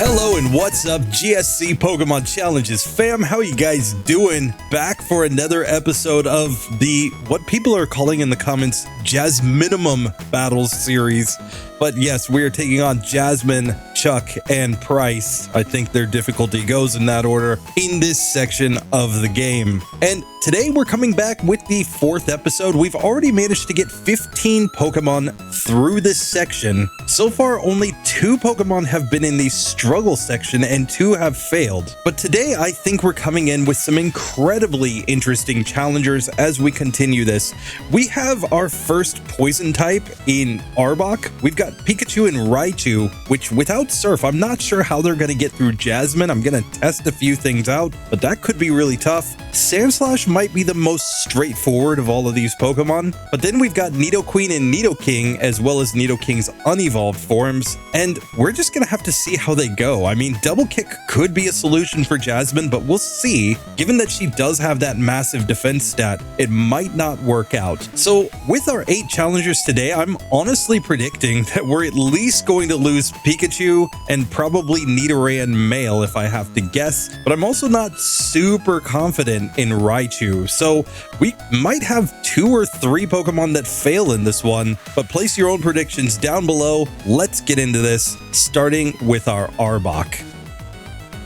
Hello and what's up, GSC Pokemon Challenges fam? How you guys doing? Back for another episode of the, what people are calling in the comments, Jasminimum Battles series. But yes, we are taking on Jasmine, Chuck, and Pryce. I think their difficulty goes in that order in this section of the game. And today we're coming back with the 4th episode. We've already managed to get 15 Pokemon through this section. So far, only 2 Pokemon have been in the struggle section and 2 have failed. But today, I think we're coming in with some incredibly interesting challengers as we continue this. We have our first poison type in Arbok. We've got Pikachu and Raichu, which without Surf, I'm not sure how they're going to get through Jasmine. I'm going to test a few things out, but that could be really tough. Sandslash might be the most straightforward of all of these Pokemon, but then we've got Nidoqueen and Nidoking, as well as Nidoking's unevolved forms, and we're just going to have to see how they go. I mean, Double Kick could be a solution for Jasmine, but we'll see. Given that she does have that massive defense stat, it might not work out. So with our 8 challengers today, I'm honestly predicting that we're at least going to lose Pikachu and probably Nidoran male if I have to guess, but I'm also not super confident in Raichu, so we might have 2 or 3 Pokemon that fail in this one, but place your own predictions down below. Let's get into this, starting with our Arbok.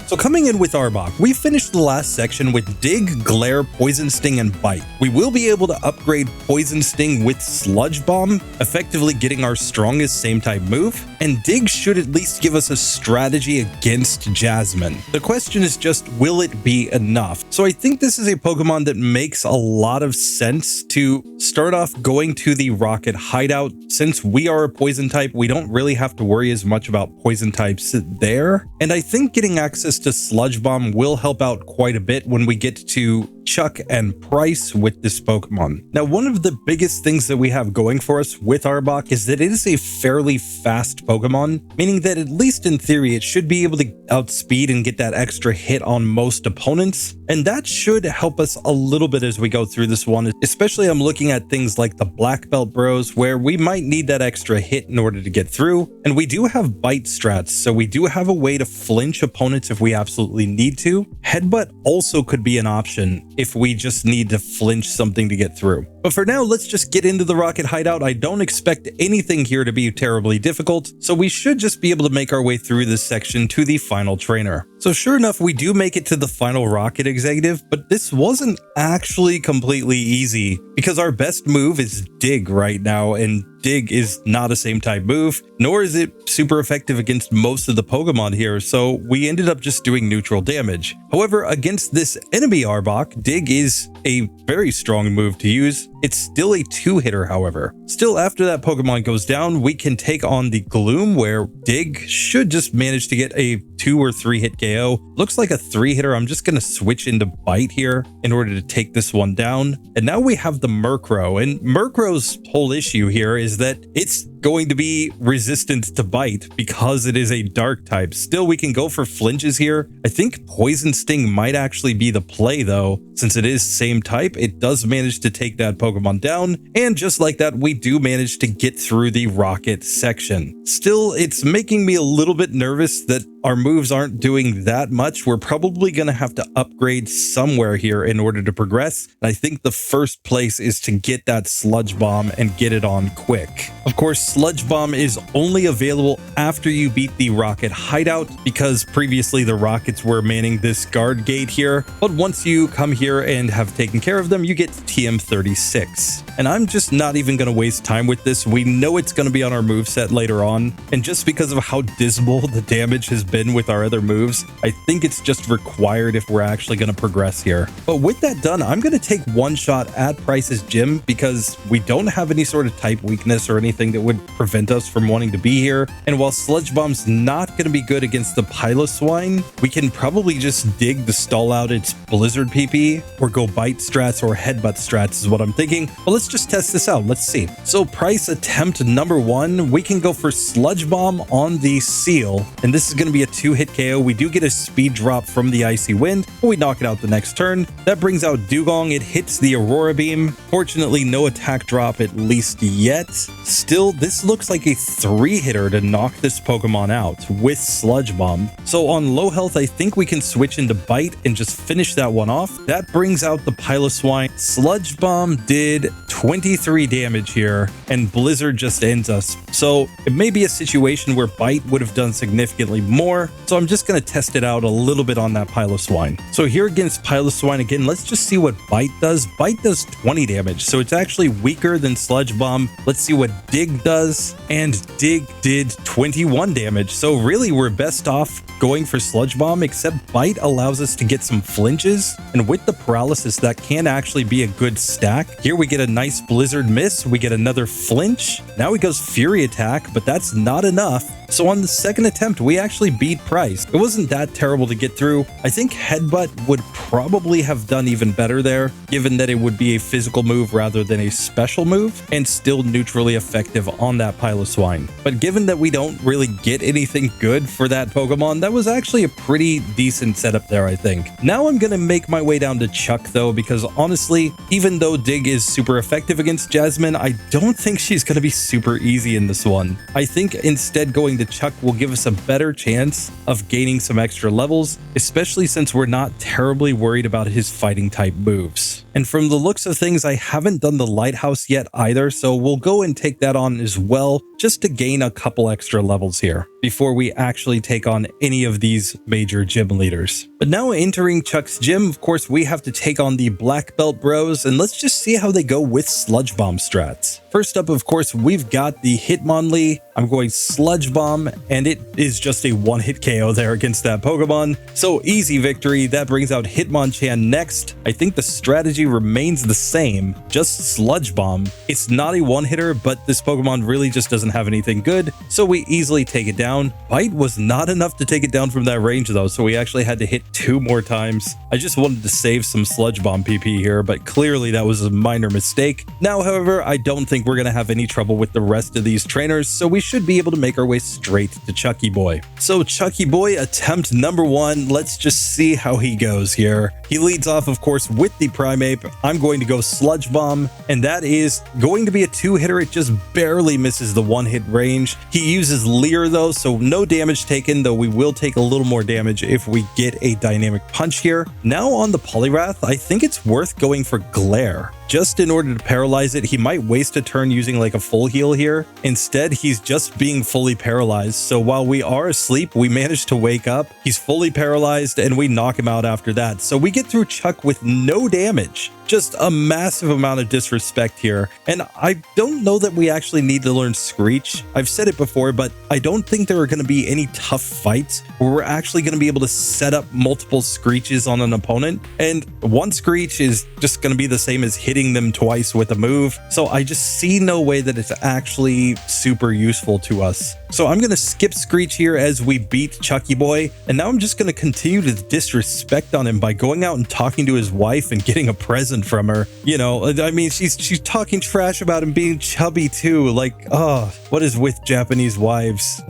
So coming in with Arbok, we finished the last section with Dig, Glare, Poison Sting, and Bite. We will be able to upgrade Poison Sting with Sludge Bomb, effectively getting our strongest same type move, and Dig should at least give us a strategy against Jasmine. The question is just, will it be enough? So I think this is a Pokemon that makes a lot of sense to start off going to the Rocket Hideout. Since we are a poison type, we don't really have to worry as much about poison types there, and I think getting access to Sludge Bomb will help out quite a bit when we get to Chuck and Pryce with this Pokemon. Now, one of the biggest things that we have going for us with Arbok is that it is a fairly fast Pokemon, meaning that at least in theory, it should be able to outspeed and get that extra hit on most opponents. And that should help us a little bit as we go through this one, especially I'm looking at things like the Black Belt Bros, where we might need that extra hit in order to get through. And we do have bite strats, so we do have a way to flinch opponents if we absolutely need to. Headbutt also could be an option if we just need to flinch something to get through. But for now, let's just get into the Rocket Hideout. I don't expect anything here to be terribly difficult, so we should just be able to make our way through this section to the final trainer. So sure enough, we do make it to the final Rocket Executive, but this wasn't actually completely easy because our best move is Dig right now, and Dig is not a same type move, nor is it super effective against most of the Pokemon here, so we ended up just doing neutral damage. However, against this enemy Arbok, Dig is a very strong move to use. It's still a 2-hitter, however. Still, after that Pokemon goes down, we can take on the Gloom, where Dig should just manage to get a 2 or 3 hit KO. Looks like a 3-hitter. I'm just going to switch into Bite here in order to take this one down. And now we have the Murkrow, and Murkrow's whole issue here is that it's going to be resistant to Bite because it is a dark type. Still, we can go for flinches here. I think Poison Sting might actually be the play though, since it is same type. It does manage to take that Pokemon down, and just like that, we do manage to get through the Rocket section. Still, it's making me a little bit nervous that our moves aren't doing that much. We're probably going to have to upgrade somewhere here in order to progress. And I think the first place is to get that Sludge Bomb and get it on quick. Of course, Sludge Bomb is only available after you beat the Rocket Hideout because previously the Rockets were manning this guard gate here. But once you come here and have taken care of them, you get TM36. And I'm just not even going to waste time with this. We know it's going to be on our moveset later on. And just because of how dismal the damage has been with our other moves, I think it's just required if we're actually going to progress here. But with that done, I'm going to take one shot at Pryce's gym because we don't have any sort of type weakness or anything that would prevent us from wanting to be here. And while Sludge Bomb's not going to be good against the Piloswine, we can probably just Dig to stall out its Blizzard PP or go Bite strats or Headbutt strats is what I'm thinking. But let's just test this out. Let's see. So Pryce attempt number 1, we can go for Sludge Bomb on the Seal, and this is going to be be a 2-hit KO. We do get a speed drop from the Icy Wind, but we knock it out the next turn. That brings out Dugong. It hits the Aurora Beam. Fortunately, no attack drop, at least yet. Still, this looks like a 3-hitter to knock this Pokemon out with Sludge Bomb. So on low health, I think we can switch into Bite and just finish that one off. That brings out the Piloswine. Sludge Bomb did 23 damage here, and Blizzard just ends us. So it may be a situation where Bite would have done significantly more. So I'm just going to test it out a little bit on that Piloswine. So here against Piloswine again, let's just see what Bite does. Bite does 20 damage, so it's actually weaker than Sludge Bomb. Let's see what Dig does, and Dig did 21 damage. So really, we're best off going for Sludge Bomb, except Bite allows us to get some flinches, and with the paralysis, that can actually be a good stack. Here we get a nice Blizzard miss, we get another flinch. Now he goes Fury Attack, but that's not enough. So on the second attempt, we actually beat Pryce. It wasn't that terrible to get through. I think Headbutt would probably have done even better there, given that it would be a physical move rather than a special move, and still neutrally effective on that Piloswine. But given that we don't really get anything good for that Pokemon, that was actually a pretty decent setup there, I think. Now I'm gonna make my way down to Chuck though, because honestly, even though Dig is super effective against Jasmine, I don't think she's gonna be super easy in this one. I think instead going to Chuck will give us a better chance of gaining some extra levels, especially since we're not terribly worried about his fighting type moves. And from the looks of things, I haven't done the Lighthouse yet either, so we'll go and take that on as well, just to gain a couple extra levels here before we actually take on any of these major gym leaders. But now entering Chuck's gym, of course, we have to take on the Black Belt Bros, and let's just see how they go with Sludge Bomb strats. First up, of course, we've got the Hitmonlee. I'm going Sludge Bomb, and it is just a 1-hit KO there against that Pokemon. So easy victory. That brings out Hitmonchan next. I think the strategy remains the same, just Sludge Bomb. It's not a 1-hitter, but this Pokemon really just doesn't have anything good, so we easily take it down. Bite was not enough to take it down from that range though, so we actually had to hit 2 more times. I just wanted to save some Sludge Bomb PP here, but clearly that was a minor mistake. Now, however, I don't think we're going to have any trouble with the rest of these trainers, so we should be able to make our way straight to Chucky Boy. So Chucky Boy, attempt number 1. Let's just see how he goes here. He leads off, of course, with the Primeape. I'm going to go Sludge Bomb, and that is going to be a 2-hitter. It just barely misses the 1-hit range. He uses Leer though, so no damage taken, though we will take a little more damage if we get a Dynamic Punch here. Now on the Poliwrath, I think it's worth going for Glare. Just in order to paralyze it, he might waste a turn using like a full heal here. Instead, he's just being fully paralyzed. So while we are asleep, we manage to wake up. He's fully paralyzed and we knock him out after that. So we get through Chuck with no damage. Just a massive amount of disrespect here. And I don't know that we actually need to learn Screech. I've said it before, but I don't think there are going to be any tough fights where we're actually going to be able to set up multiple Screeches on an opponent. And one Screech is just going to be the same as hitting them twice with a move. So I just see no way that it's actually super useful to us. So I'm going to skip Screech here as we beat Chucky Boy. And now I'm just going to continue to disrespect on him by going out and talking to his wife and getting a present from her. You know, I mean, she's talking trash about him being chubby too. Like, oh, what is with Japanese wives?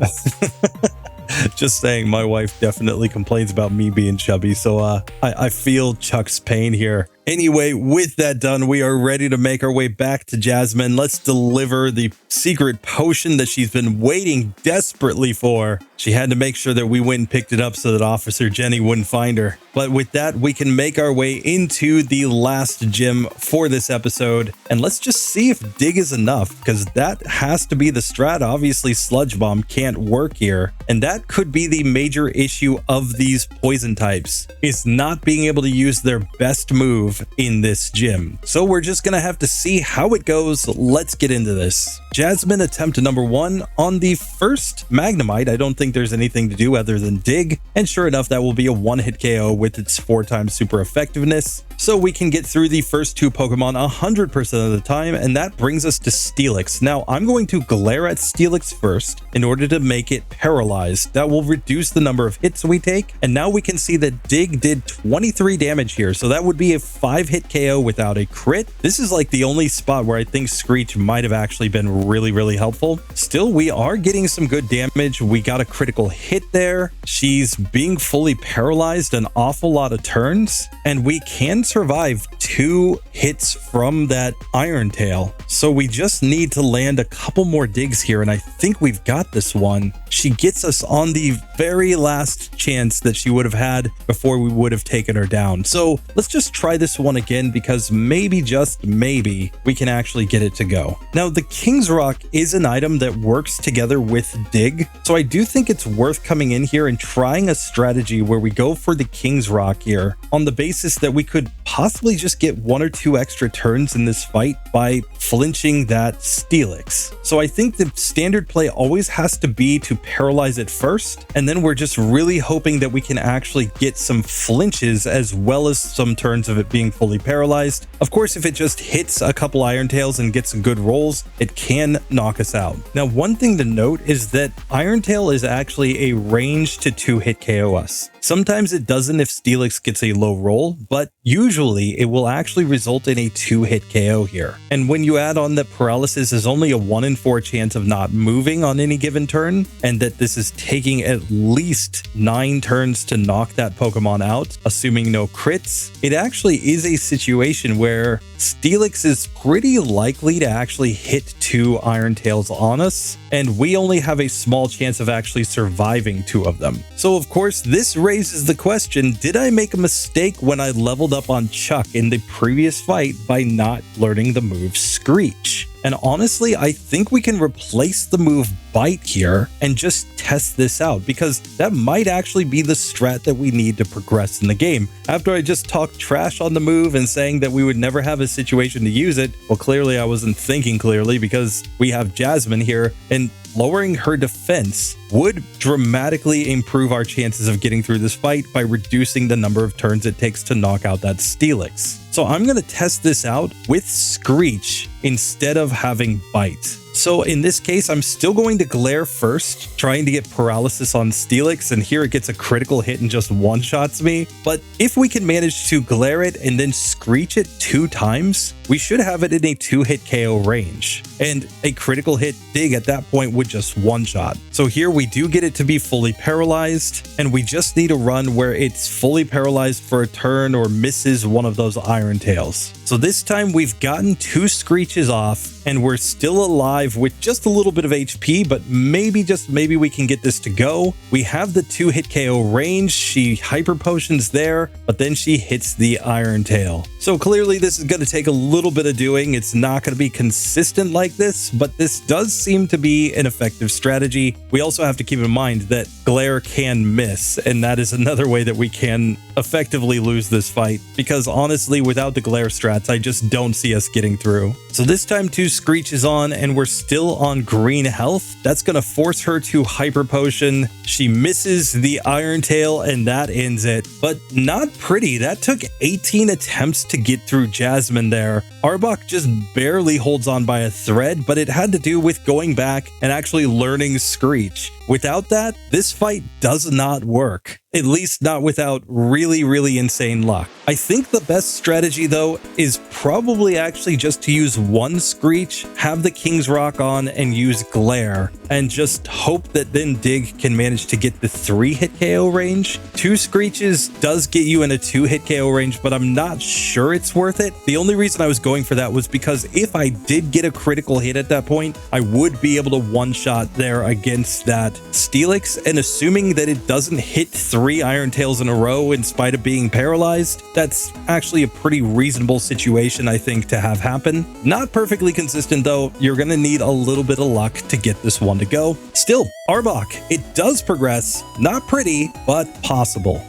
Just saying, my wife definitely complains about me being chubby, so I feel Chuck's pain here. Anyway, with that done, we are ready to make our way back to Jasmine. Let's deliver the secret potion that she's been waiting desperately for. She had to make sure that we went and picked it up so that Officer Jenny wouldn't find her. But with that, we can make our way into the last gym for this episode. And let's just see if Dig is enough, because that has to be the strat. Obviously, Sludge Bomb can't work here. And that could be the major issue of these poison types, is not being able to use their best move in this gym. So we're just gonna have to see how it goes. Let's get into this. Jasmine, attempt number 1 on the first Magnemite. I don't think there's anything to do other than Dig, and sure enough, that will be a 1-hit KO with its 4x super effectiveness. So we can get through the first 2 Pokemon 100% of the time, and that brings us to Steelix. Now I'm going to glare at Steelix first in order to make it paralyzed. That will reduce the number of hits we take, and now we can see that Dig did 23 damage here, so that would be a 5-hit KO without a crit. This is like the only spot where I think Screech might have actually been really helpful. Still, we are getting some good damage. We got a critical hit there. She's being fully paralyzed an awful lot of turns, and we can survive 2 hits from that Iron Tail. So we just need to land a couple more digs here, and I think we've got this one. She gets us on the very last chance that she would have had before we would have taken her down. So let's just try this one again, because maybe, just maybe, we can actually get it to go. Now, the King's Rock is an item that works together with Dig, so I do think it's worth coming in here and trying a strategy where we go for the King's Rock here on the basis that we could possibly just get 1 or 2 extra turns in this fight by flinching that Steelix. So I think the standard play always has to be to paralyze it first, and then we're just really hoping that we can actually get some flinches as well as some turns of it being fully paralyzed. Of course, if it just hits a couple Iron Tails and gets some good rolls, it can knock us out. Now, one thing to note is that Iron Tail is actually a range to 2-hit KO us. Sometimes it doesn't if Steelix gets a low roll, but usually it will actually result in a 2-hit KO here. And when you add on that paralysis is only a 1 in 4 chance of not moving on any given turn, and that this is taking at least 9 turns to knock that Pokemon out, assuming no crits, it actually is a situation where Steelix is pretty likely to actually hit 2 Iron Tails on us, and we only have a small chance of actually surviving 2 of them. So of course, this raises the question, did I make a mistake when I leveled up on Chuck in the previous fight by not learning the move Screech? And honestly, I think we can replace the move Bite here and just test this out, because that might actually be the strat that we need to progress in the game. After I just talked trash on the move and saying that we would never have a situation to use it, well, clearly I wasn't thinking clearly, because we have Jasmine here, and lowering her defense would dramatically improve our chances of getting through this fight by reducing the number of turns it takes to knock out that Steelix. So I'm going to test this out with Screech instead of having Bite. So in this case, I'm still going to Glare first, trying to get paralysis on Steelix, and here it gets a critical hit and just one-shots me. But if we can manage to Glare it and then Screech it 2 times, we should have it in a 2-hit KO range. And a critical hit Dig at that point would just one-shot. So here we do get it to be fully paralyzed, and we just need a run where it's fully paralyzed for a turn or misses one of those Iron Tails. So this time we've gotten 2 Screeches off, and we're still alive with just a little bit of HP, but maybe, just maybe, we can get this to go. We have the 2-hit KO range. She Hyper Potions there, but then she hits the Iron Tail. So clearly this is going to take a little bit of doing. It's not going to be consistent like this, but this does seem to be an effective strategy. We also have to keep in mind that Glare can miss, and that is another way that we can effectively lose this fight, because honestly, without the Glare strats, I just don't see us getting through. So this time 2 Screech is on, and we're still on green health. That's going to force her to Hyper Potion. She misses the Iron Tail, and that ends it. But not pretty. That took 18 attempts to get through Jasmine there. Arbok just barely holds on by a thread, but it had to do with going back and actually learning Screech. Without that, this fight does not work. At least not without really insane luck. I think the best strategy though is probably actually just to use 1 Screech, have the King's Rock on, and use Glare, and just hope that then Dig can manage to get the 3-hit KO range. 2 Screeches does get you in a 2-hit KO range, but I'm not sure it's worth it. The only reason I was going for that was because if I did get a critical hit at that point, I would be able to one-shot there against that Steelix, and assuming that it doesn't hit 3 Iron Tails in a row in spite of being paralyzed, that's actually a pretty reasonable situation, I think, to have happen. Not perfectly consistent though. You're gonna need a little bit of luck to get this one to go. Still, Arbok, it does progress. Not pretty, but possible.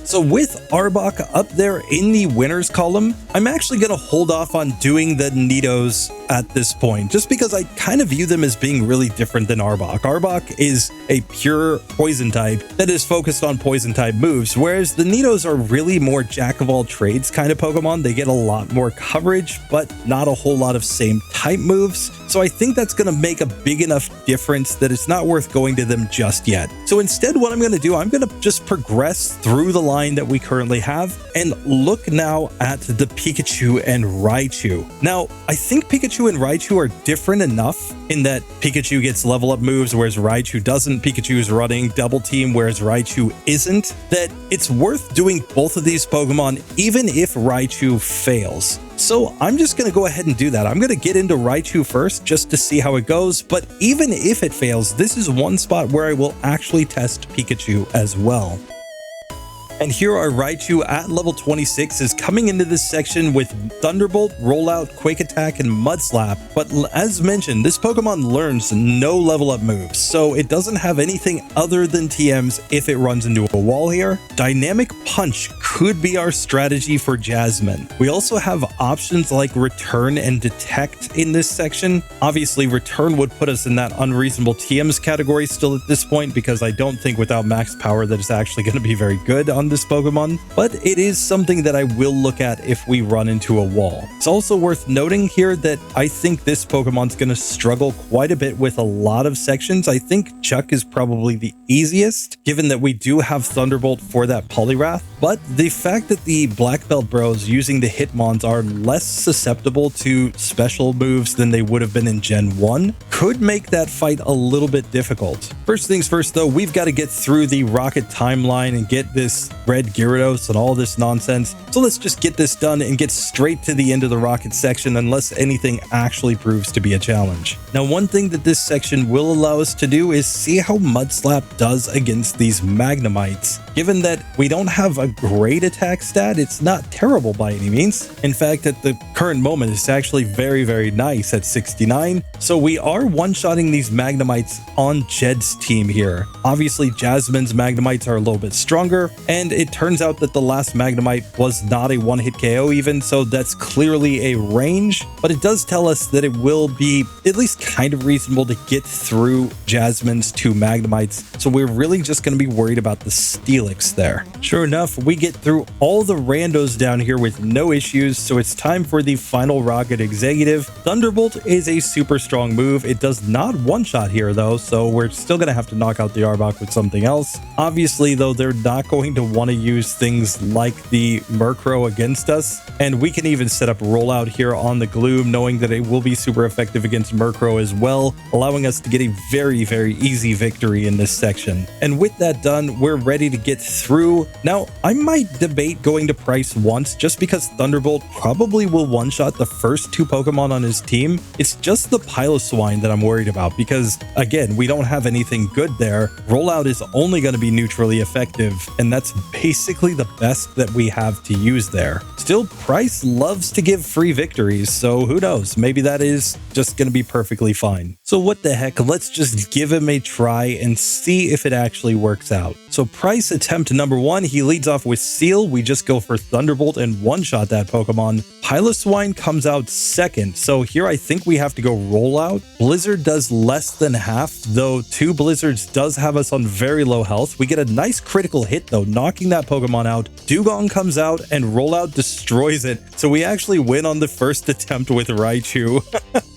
So with Arbok up there in the winners column, I'm actually going to hold off on doing the Nidos at this point, just because I kind of view them as being really different than Arbok. Arbok is a pure poison type that is focused on poison type moves, whereas the Nidos are really more jack of all trades kind of Pokemon. They get a lot more coverage, but not a whole lot of same type moves. So I think that's going to make a big enough difference that it's not worth going to them just yet. So instead, what I'm going to do, I'm going to just progress through the line that we currently have and look now at the Pikachu and Raichu. Now, I think Pikachu and Raichu are different enough in that Pikachu gets level up moves, whereas Raichu doesn't. Pikachu is running double team, whereas Raichu isn't, that it's worth doing both of these Pokemon even if Raichu fails. So I'm just going to go ahead and do that. I'm going to get into Raichu first just to see how it goes, but even if it fails, this is one spot where I will actually test Pikachu as well. And here our Raichu at level 26 is coming into this section with Thunderbolt, Rollout, Quick Attack, and Mud Slap. But as mentioned, this Pokemon learns no level up moves, so it doesn't have anything other than TMs if it runs into a wall here. Dynamic Punch could be our strategy for Jasmine. We also have options like Return and Detect in this section. Obviously, Return would put us in that unreasonable TMs category still at this point, because I don't think without max power that it's actually going to be very good on this Pokemon, but it is something that I will look at if we run into a wall. It's also worth noting here that I think this Pokemon's going to struggle quite a bit with a lot of sections. I think Chuck is probably the easiest, given that we do have Thunderbolt for that Poliwrath, but the fact that the Black Belt Bros using the Hitmons are less susceptible to special moves than they would have been in Gen 1 could make that fight a little bit difficult. First things first though, we've got to get through the Rocket timeline and get this Red Gyarados and all this nonsense. So let's just get this done and get straight to the end of the Rocket section unless anything actually proves to be a challenge. Now, one thing that this section will allow us to do is see how Mud Slap does against these Magnemites. Given that we don't have a great attack stat, it's not terrible by any means. In fact, at the current moment, it's actually very, very nice at 69. So we are one-shotting these Magnemites on Jed's team here. Obviously, Jasmine's Magnemites are a little bit stronger, and it turns out that the last Magnemite was not a one-hit KO even, so that's clearly a range, but it does tell us that it will be at least kind of reasonable to get through Jasmine's two Magnemites, so we're really just going to be worried about the Steelix there. Sure enough, we get through all the randos down here with no issues, so it's time for the final Rocket Executive. Thunderbolt is a super strong move. It does not one-shot here though, so we're still going to have to knock out the Arbok with something else. Obviously though, they're not going to want to use things like the Murkrow against us, and we can even set up Rollout here on the Gloom, knowing that it will be super effective against Murkrow as well, allowing us to get a very, very easy victory in this section. And with that done, we're ready to get through. Now, I might debate going to Pryce once, just because Thunderbolt probably will one-shot the first two Pokemon on his team. It's just the Piloswine that I'm worried about, because again, we don't have anything good there. Rollout is only going to be neutrally effective, and that's basically the best that we have to use there. Still, Pryce loves to give free victories, so who knows, maybe that is just going to be perfectly fine. So what the heck, let's just give him a try and see if it actually works out. So Pryce attempt number one, he leads off with Seal. We just go for Thunderbolt and one-shot that Pokemon. Piloswine comes out second, so here I think we have to go Rollout. Blizzard does less than half, though two Blizzards does have us on very low health. We get a nice critical hit though, knocking that Pokemon out. Dugong comes out and Rollout destroys it, so we actually win on the first attempt with Raichu.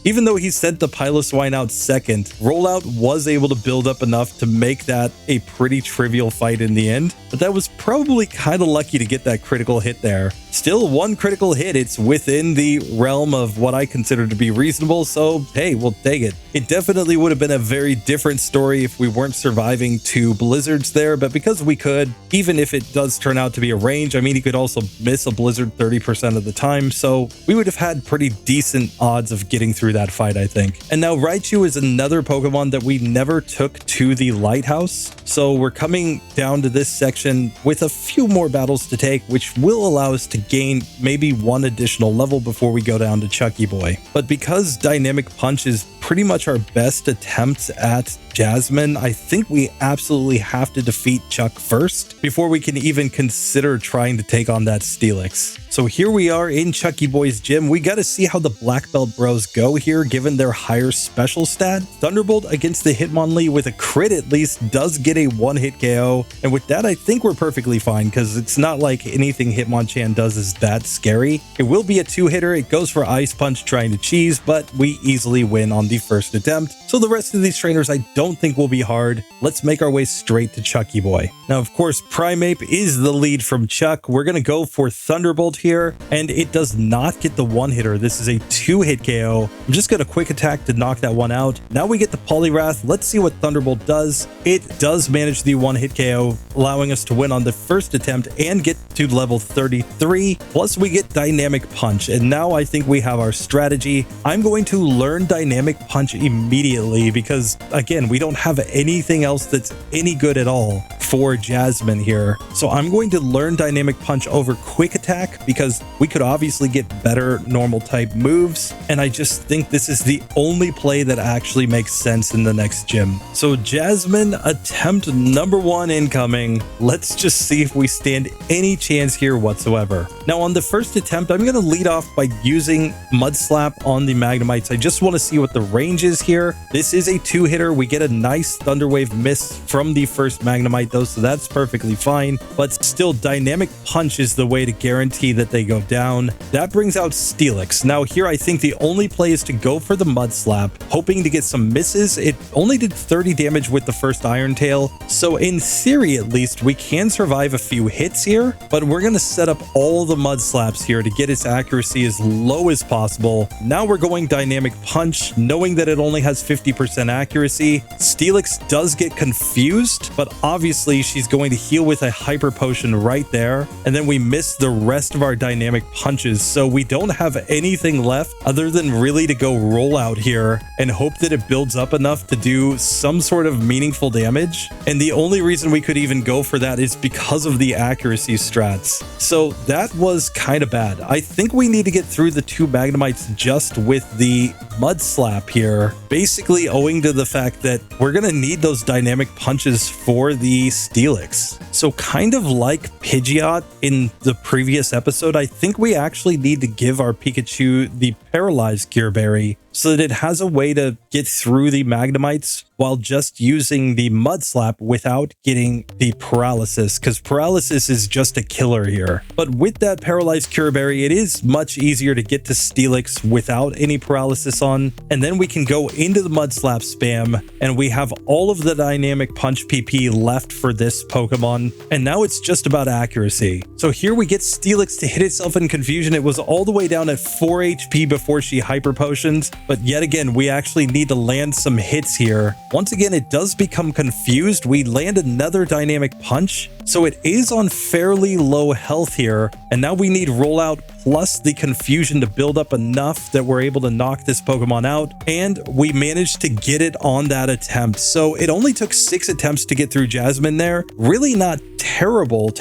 Even though he sent the Piloswine out second, Rollout was able to build up enough to make that a pretty trivial fight in the end, but that was probably kind of lucky to get that critical hit there. Still, one critical hit, it's within the realm of what I consider to be reasonable, so hey, we'll take it. It definitely would have been a very different story if we weren't surviving two Blizzards there, but because we could, even if it does turn out to be a range, I mean, he could also miss a Blizzard 30% of the time, so we would have had pretty decent odds of getting through that fight, I think. And now Raichu is another Pokemon that we never took to the Lighthouse, so we're coming down to this section with a few more battles to take, which will allow us to gain maybe one additional level before we go down to Chucky Boy. But because Dynamic Punch is pretty much our best attempt at Jasmine, I think we absolutely have to defeat Chuck first before we can even consider trying to take on that Steelix. So here we are in Chucky Boy's gym. We got to see how the Black Belt Bros go here, given their higher special stat. Thunderbolt against the Hitmonlee with a crit at least does get a one-hit KO, and with that I think we're perfectly fine, because it's not like anything Hitmonchan does is that scary. It will be a two-hitter. It goes for Ice Punch trying to cheese, but we easily win on the first attempt. So the rest of these trainers I don't don't think will be hard. Let's make our way straight to Chucky Boy. Now, of course, Primeape is the lead from Chuck. We're going to go for Thunderbolt here, and it does not get the one-hitter. This is a 2-hit KO. I'm just going to quick attack to knock that one out. Now we get the Poliwrath. Let's see what Thunderbolt does. It does manage the 1-hit KO, allowing us to win on the first attempt and get to level 33. Plus, we get Dynamic Punch, and now I think we have our strategy. I'm going to learn Dynamic Punch immediately because, again, we don't have anything else that's any good at all for Jasmine here. So I'm going to learn Dynamic Punch over Quick Attack because we could obviously get better normal type moves, and I just think this is the only play that actually makes sense in the next gym. So Jasmine, attempt number 1 incoming. Let's just see if we stand any chance here whatsoever. Now on the first attempt, I'm going to lead off by using Mud Slap on the Magnemites. I just want to see what the range is here. This is a 2-hitter. We get a nice Thunder Wave miss from the first Magnemite though, so that's perfectly fine. But still, Dynamic Punch is the way to guarantee that they go down. That brings out Steelix. Now here I think the only play is to go for the Mud Slap, hoping to get some misses. It only did 30 damage with the first Iron Tail, so in theory at least we can survive a few hits here, but we're going to set up all the Mud Slaps here to get its accuracy as low as possible. Now we're going Dynamic Punch, knowing that it only has 50% accuracy. Steelix does get confused, but obviously she's going to heal with a Hyper Potion right there, and then we miss the rest of our Dynamic Punches, so we don't have anything left other than really to go roll out here and hope that it builds up enough to do some sort of meaningful damage. And the only reason we could even go for that is because of the accuracy strats. So that was kind of bad. I think we need to get through the 2 Magnemites just with the Mud Slap here, basically owing to the fact that we're going to need those Dynamic Punches for the Steelix. So kind of like Pidgeot in the previous episode, I think we actually need to give our Pikachu the Paralyzed Cure Berry so that it has a way to get through the Magnemites while just using the Mud Slap without getting the Paralysis, because Paralysis is just a killer here. But with that Paralyzed Cure Berry, it is much easier to get to Steelix without any Paralysis on, and then we can go into the Mud Slap spam, and we have all of the Dynamic Punch PP left for this Pokemon, and now it's just about accuracy. So here we get Steelix to hit itself in confusion. It was all the way down at 4 HP before she Hyper Potions, but yet again, we actually need to land some hits here. Once again, it does become confused. We land another Dynamic Punch, so it is on fairly low health here, and now we need Rollout plus the confusion to build up enough that we're able to knock this Pokemon out, and we managed to get it on that attempt. So it only took 6 attempts to get through Jasmine there. Really not terrible,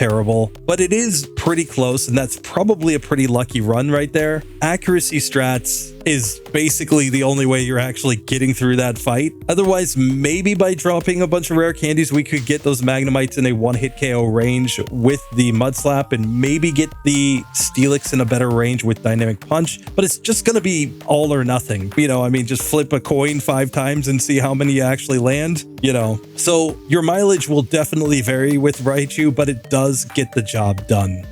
but it is pretty close, and that's probably a pretty lucky run right there. Accuracy strats is basically the only way you're actually getting through that fight. Otherwise, maybe by dropping a bunch of rare candies, we could get those Magnemites in a 1-hit KO range with the Mud Slap and maybe get the Steelix in a better range with Dynamic Punch, but it's just going to be all or nothing. You know, I mean, just flip a coin 5 times and see how many you actually land, you know. So your mileage will definitely vary with Raichu, but it does get the job done.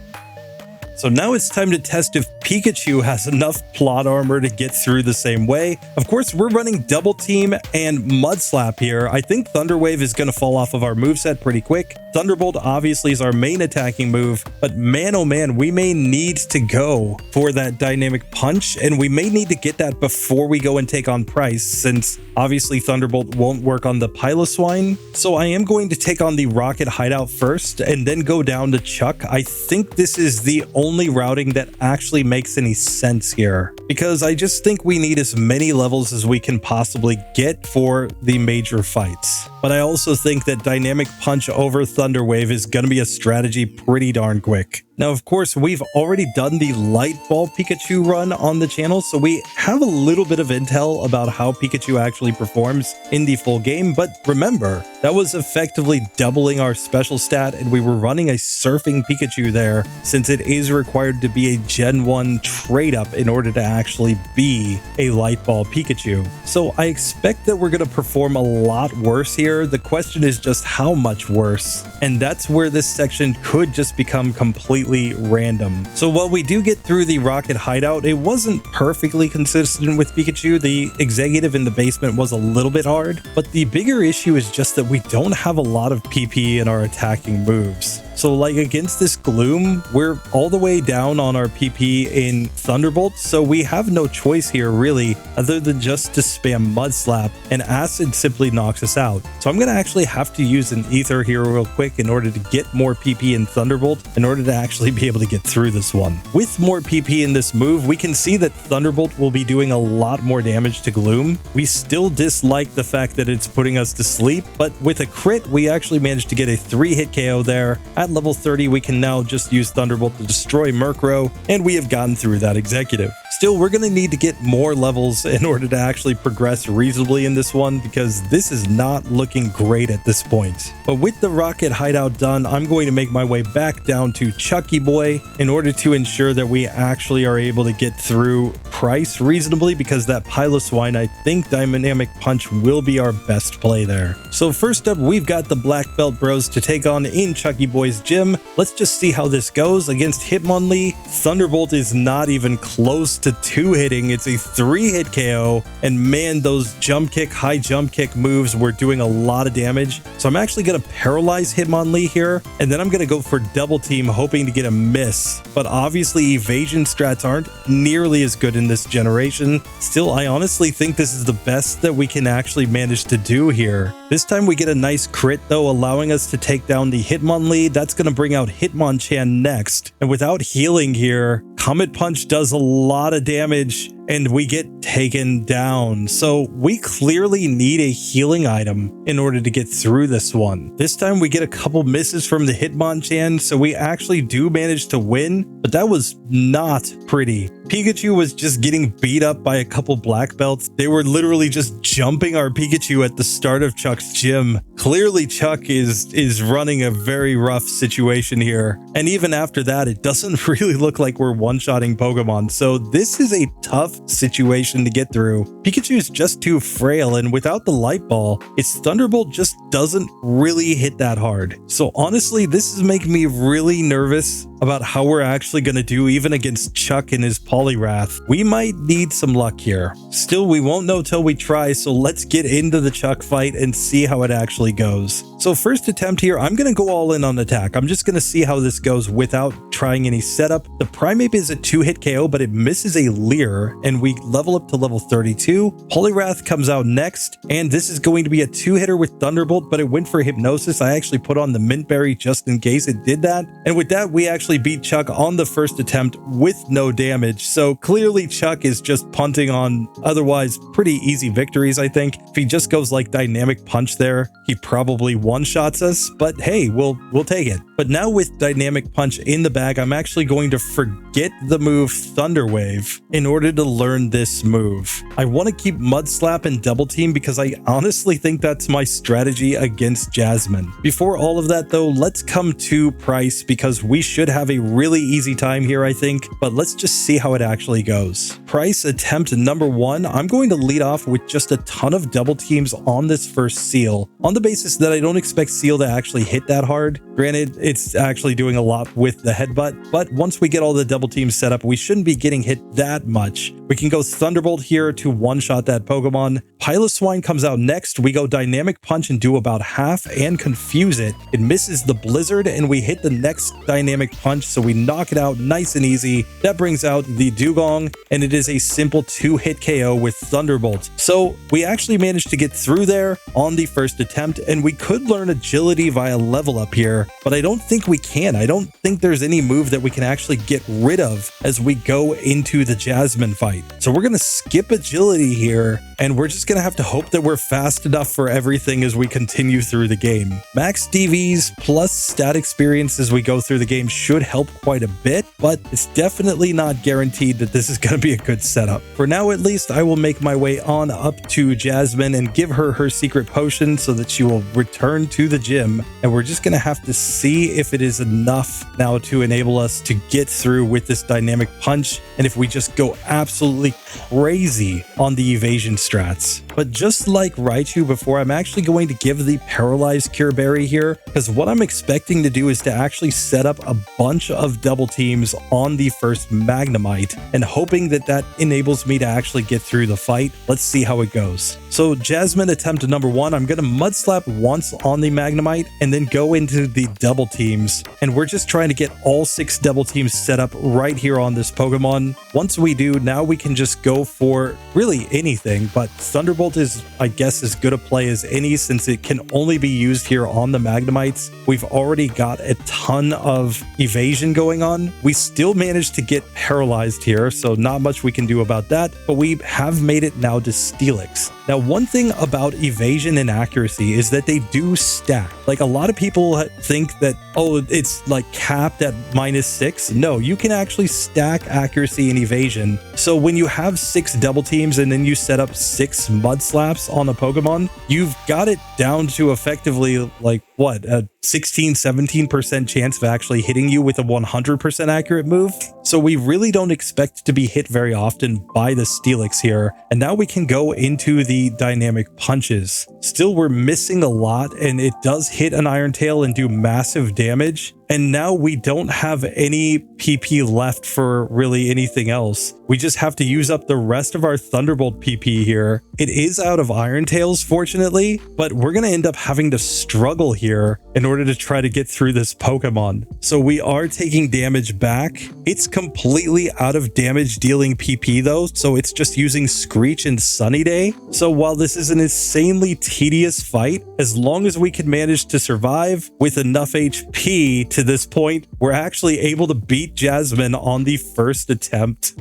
So now it's time to test if Pikachu has enough plot armor to get through the same way. Of course, we're running Double Team and Mud Slap here. I think Thunder Wave is going to fall off of our moveset pretty quick. Thunderbolt obviously is our main attacking move, but man, oh man, we may need to go for that Dynamic Punch, and we may need to get that before we go and take on Pryce, since obviously Thunderbolt won't work on the Piloswine. So I am going to take on the Rocket Hideout first, and then go down to Chuck. I think this is the only routing that actually makes any sense here, because I just think we need as many levels as we can possibly get for the major fights. But I also think that Dynamic Punch over Thunder Wave is going to be a strategy pretty darn quick. Now, of course, we've already done the Light Ball Pikachu run on the channel, so we have a little bit of intel about how Pikachu actually performs in the full game. But remember, that was effectively doubling our special stat, and we were running a Surfing Pikachu there, since it is required to be a Gen 1 trade-up in order to actually be a Light Ball Pikachu. So I expect that we're going to perform a lot worse here here. The question is just how much worse. And that's where this section could just become completely random. So while we do get through the rocket hideout, it wasn't perfectly consistent with Pikachu. The executive in the basement was a little bit hard, but the bigger issue is just that we don't have a lot of PP in our attacking moves. So like against this Gloom, we're all the way down on our PP in Thunderbolt, so we have no choice here really other than just to spam Mud Slap, and Acid simply knocks us out. So I'm going to actually have to use an Ether here real quick in order to get more PP in Thunderbolt in order to actually be able to get through this one. With more PP in this move, we can see that Thunderbolt will be doing a lot more damage to Gloom. We still dislike the fact that it's putting us to sleep, but with a crit, we actually managed to get a 3-hit KO there. At level 30, we can now just use Thunderbolt to destroy Murkrow, and we have gotten through that executive. Still, we're going to need to get more levels in order to actually progress reasonably in this one, because this is not looking great at this point. But with the rocket hideout done, I'm going to make my way back down to Chucky Boy in order to ensure that we actually are able to get through Pryce reasonably, because that Piloswine, I think Dynamic Punch will be our best play there. So first up, we've got the Black Belt Bros to take on in Chucky Boy's gym. Let's just see how this goes. Against Hitmonlee, Thunderbolt is not even close to 2-hitting. It's a 3-hit KO, and man, those jump kick, high jump kick moves were doing a lot of damage. So I'm actually going to paralyze Hitmonlee here, and then I'm going to go for double team, hoping to get a miss. But obviously evasion strats aren't nearly as good in this generation. Still, I honestly think this is the best that we can actually manage to do here. This time we get a nice crit though, allowing us to take down the Hitmonlee. That's going to bring out Hitmonchan next, and without healing here, Comet Punch does a lot of damage and we get taken down. So we clearly need a healing item in order to get through this one. This time we get a couple misses from the Hitmonchan, so we actually do manage to win, but that was not pretty. Pikachu was just getting beat up by a couple black belts. They were literally just jumping our Pikachu at the start of Chuck's gym. Clearly Chuck is running a very rough situation here. And even after that, it doesn't really look like we're one-shotting Pokemon. So this is a tough situation to get through. Pikachu is just too frail, and without the Light Ball, its Thunderbolt just doesn't really hit that hard. So honestly, this is making me really nervous about how we're actually going to do even against Chuck and his Poliwrath. We might need some luck here. Still, we won't know till we try, so let's get into the Chuck fight and see how it actually goes. So first attempt here, I'm going to go all in on attack. I'm just going to see how this goes without trying any setup. The Primeape is a 2-hit KO, but it misses a Leer, and we level up to level 32. Poliwrath comes out next, and this is going to be a 2-hitter with Thunderbolt, but it went for Hypnosis. I actually put on the Mint Berry just in case it did that. And with that, we actually beat Chuck on the first attempt with no damage. So clearly Chuck is just punting on otherwise pretty easy victories, I think. If he just goes like Dynamic Punch there, he probably one-shots us, but hey, we'll take it. But now with Dynamic Punch in the bag, I'm actually going to forget the move Thunder Wave in order to learn this move. I want to keep Mud Slap and Double Team because I honestly think that's my strategy against Jasmine. Before all of that though, let's come to Pryce because we should have a really easy time here, I think, but let's just see how it actually goes. Pryce attempt number 1, I'm going to lead off with just a ton of double teams on this first Seal, on the basis that I don't expect Seal to actually hit that hard. Granted, it's actually doing a lot with the headbutt, but once we get all the double teams set up, we shouldn't be getting hit that much. We can go Thunderbolt here to one-shot that Pokemon. Piloswine comes out next. We go Dynamic Punch and do about half and confuse it. It misses the Blizzard and we hit the next Dynamic Punch, so we knock it out nice and easy. That brings out the Dugong, and it is a simple 2-hit KO with Thunderbolt. So we actually managed to get through there on the first attempt, and we could learn Agility via level up here, but I don't think we can. I don't think there's any move that we can actually get rid of as we go into the Jasmine fight. So we're going to skip Agility here, and we're just going to have to hope that we're fast enough for everything as we continue through the game. Max DVs plus stat experience as we go through the game should help quite a bit, but it's definitely not guaranteed that this is going to be a good setup. For now, at least, I will make my way on up to Jasmine and give her her secret potion so that she will return to the gym, and we're just going to have to see if it is enough now to enable us to get through with this Dynamic Punch, and if we just go absolutely crazy on the evasion strats. But just like Raichu before, I'm actually going to give the Paralyzed Cure Berry here, because what I'm expecting to do is to actually set up a bunch of double teams on the first Magnemite, and hoping that that enables me to actually get through the fight. Let's see how it goes. So Jasmine attempt number 1, I'm going to Mud Slap once on the Magnemite and then go into the double teams. And we're just trying to get all 6 double teams set up right here on this Pokemon. Once we do, now we can just go for really anything, but Thunderbolt is, I guess, as good a play as any since it can only be used here on the Magnemites. We've already got a ton of evasion going on. We still managed to get paralyzed here, so not much we can do about that, but we have made it now to Steelix. Now, one thing about evasion and accuracy is that they do stack. Like, a lot of people think that, oh, it's like capped at -6. No, you can actually stack accuracy and evasion. So when you have 6 double teams and then you set up 6 Mud Slaps on a Pokemon, you've got it down to effectively like what, a 16-17% chance of actually hitting you with a 100% accurate move. So we really don't expect to be hit very often by the Steelix here. And now we can go into the dynamic punches. Still, we're missing a lot, and it does hit an Iron Tail and do massive damage. And now we don't have any PP left for really anything else. We just have to use up the rest of our Thunderbolt PP here. It is out of Iron Tails, fortunately, but we're going to end up having to struggle here in order to try to get through this Pokemon. So we are taking damage back. It's completely out of damage dealing PP though, so it's just using Screech and Sunny Day. So while this is an insanely tedious fight, as long as we can manage to survive with enough HP to this point, we're actually able to beat Jasmine on the first attempt.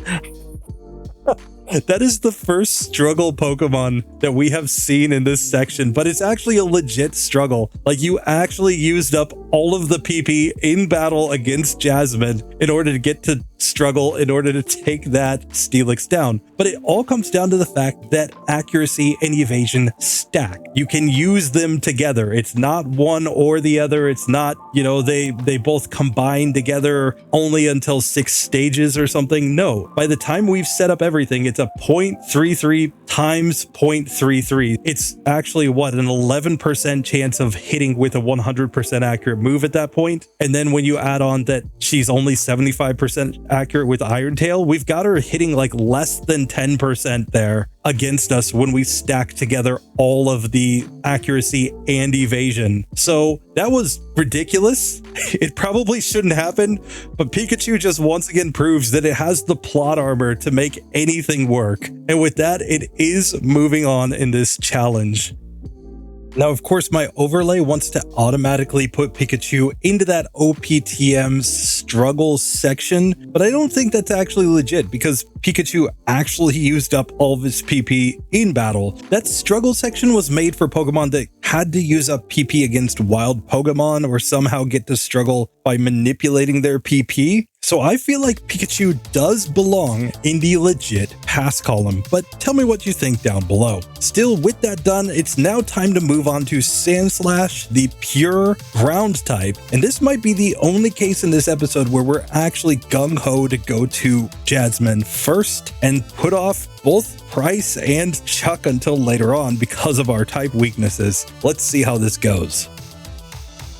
That is the first struggle Pokemon that we have seen in this section, but it's actually a legit struggle. Like, you actually used up all of the PP in battle against Jasmine in order to get to struggle, in order to take that Steelix down. But it all comes down to the fact that accuracy and evasion stack. You can use them together. It's not one or the other. It's not, you know, they both combine together only until 6 stages or something. No, by the time we've set up everything, it's a 0.33 times 0.33. It's actually what, an 11% chance of hitting with a 100% accurate move at that point. And then when you add on that she's only 75% accurate with Iron Tail, we've got her hitting like less than 10% there against us when we stack together all of the accuracy and evasion. So that was ridiculous. It probably shouldn't happen, but Pikachu just once again proves that it has the plot armor to make anything work. And with that, it is moving on in this challenge. Now, of course, my overlay wants to automatically put Pikachu into that OPTM struggle section, but I don't think that's actually legit because Pikachu actually used up all of his PP in battle. That struggle section was made for Pokemon that had to use up PP against wild Pokemon or somehow get to struggle by manipulating their PP. So I feel like Pikachu does belong in the legit pass column, but tell me what you think down below. Still, with that done, it's now time to move on to Sandslash, the pure ground type. And this might be the only case in this episode where we're actually gung-ho to go to Jasmine first and put off both Pryce and Chuck until later on because of our type weaknesses. Let's see how this goes.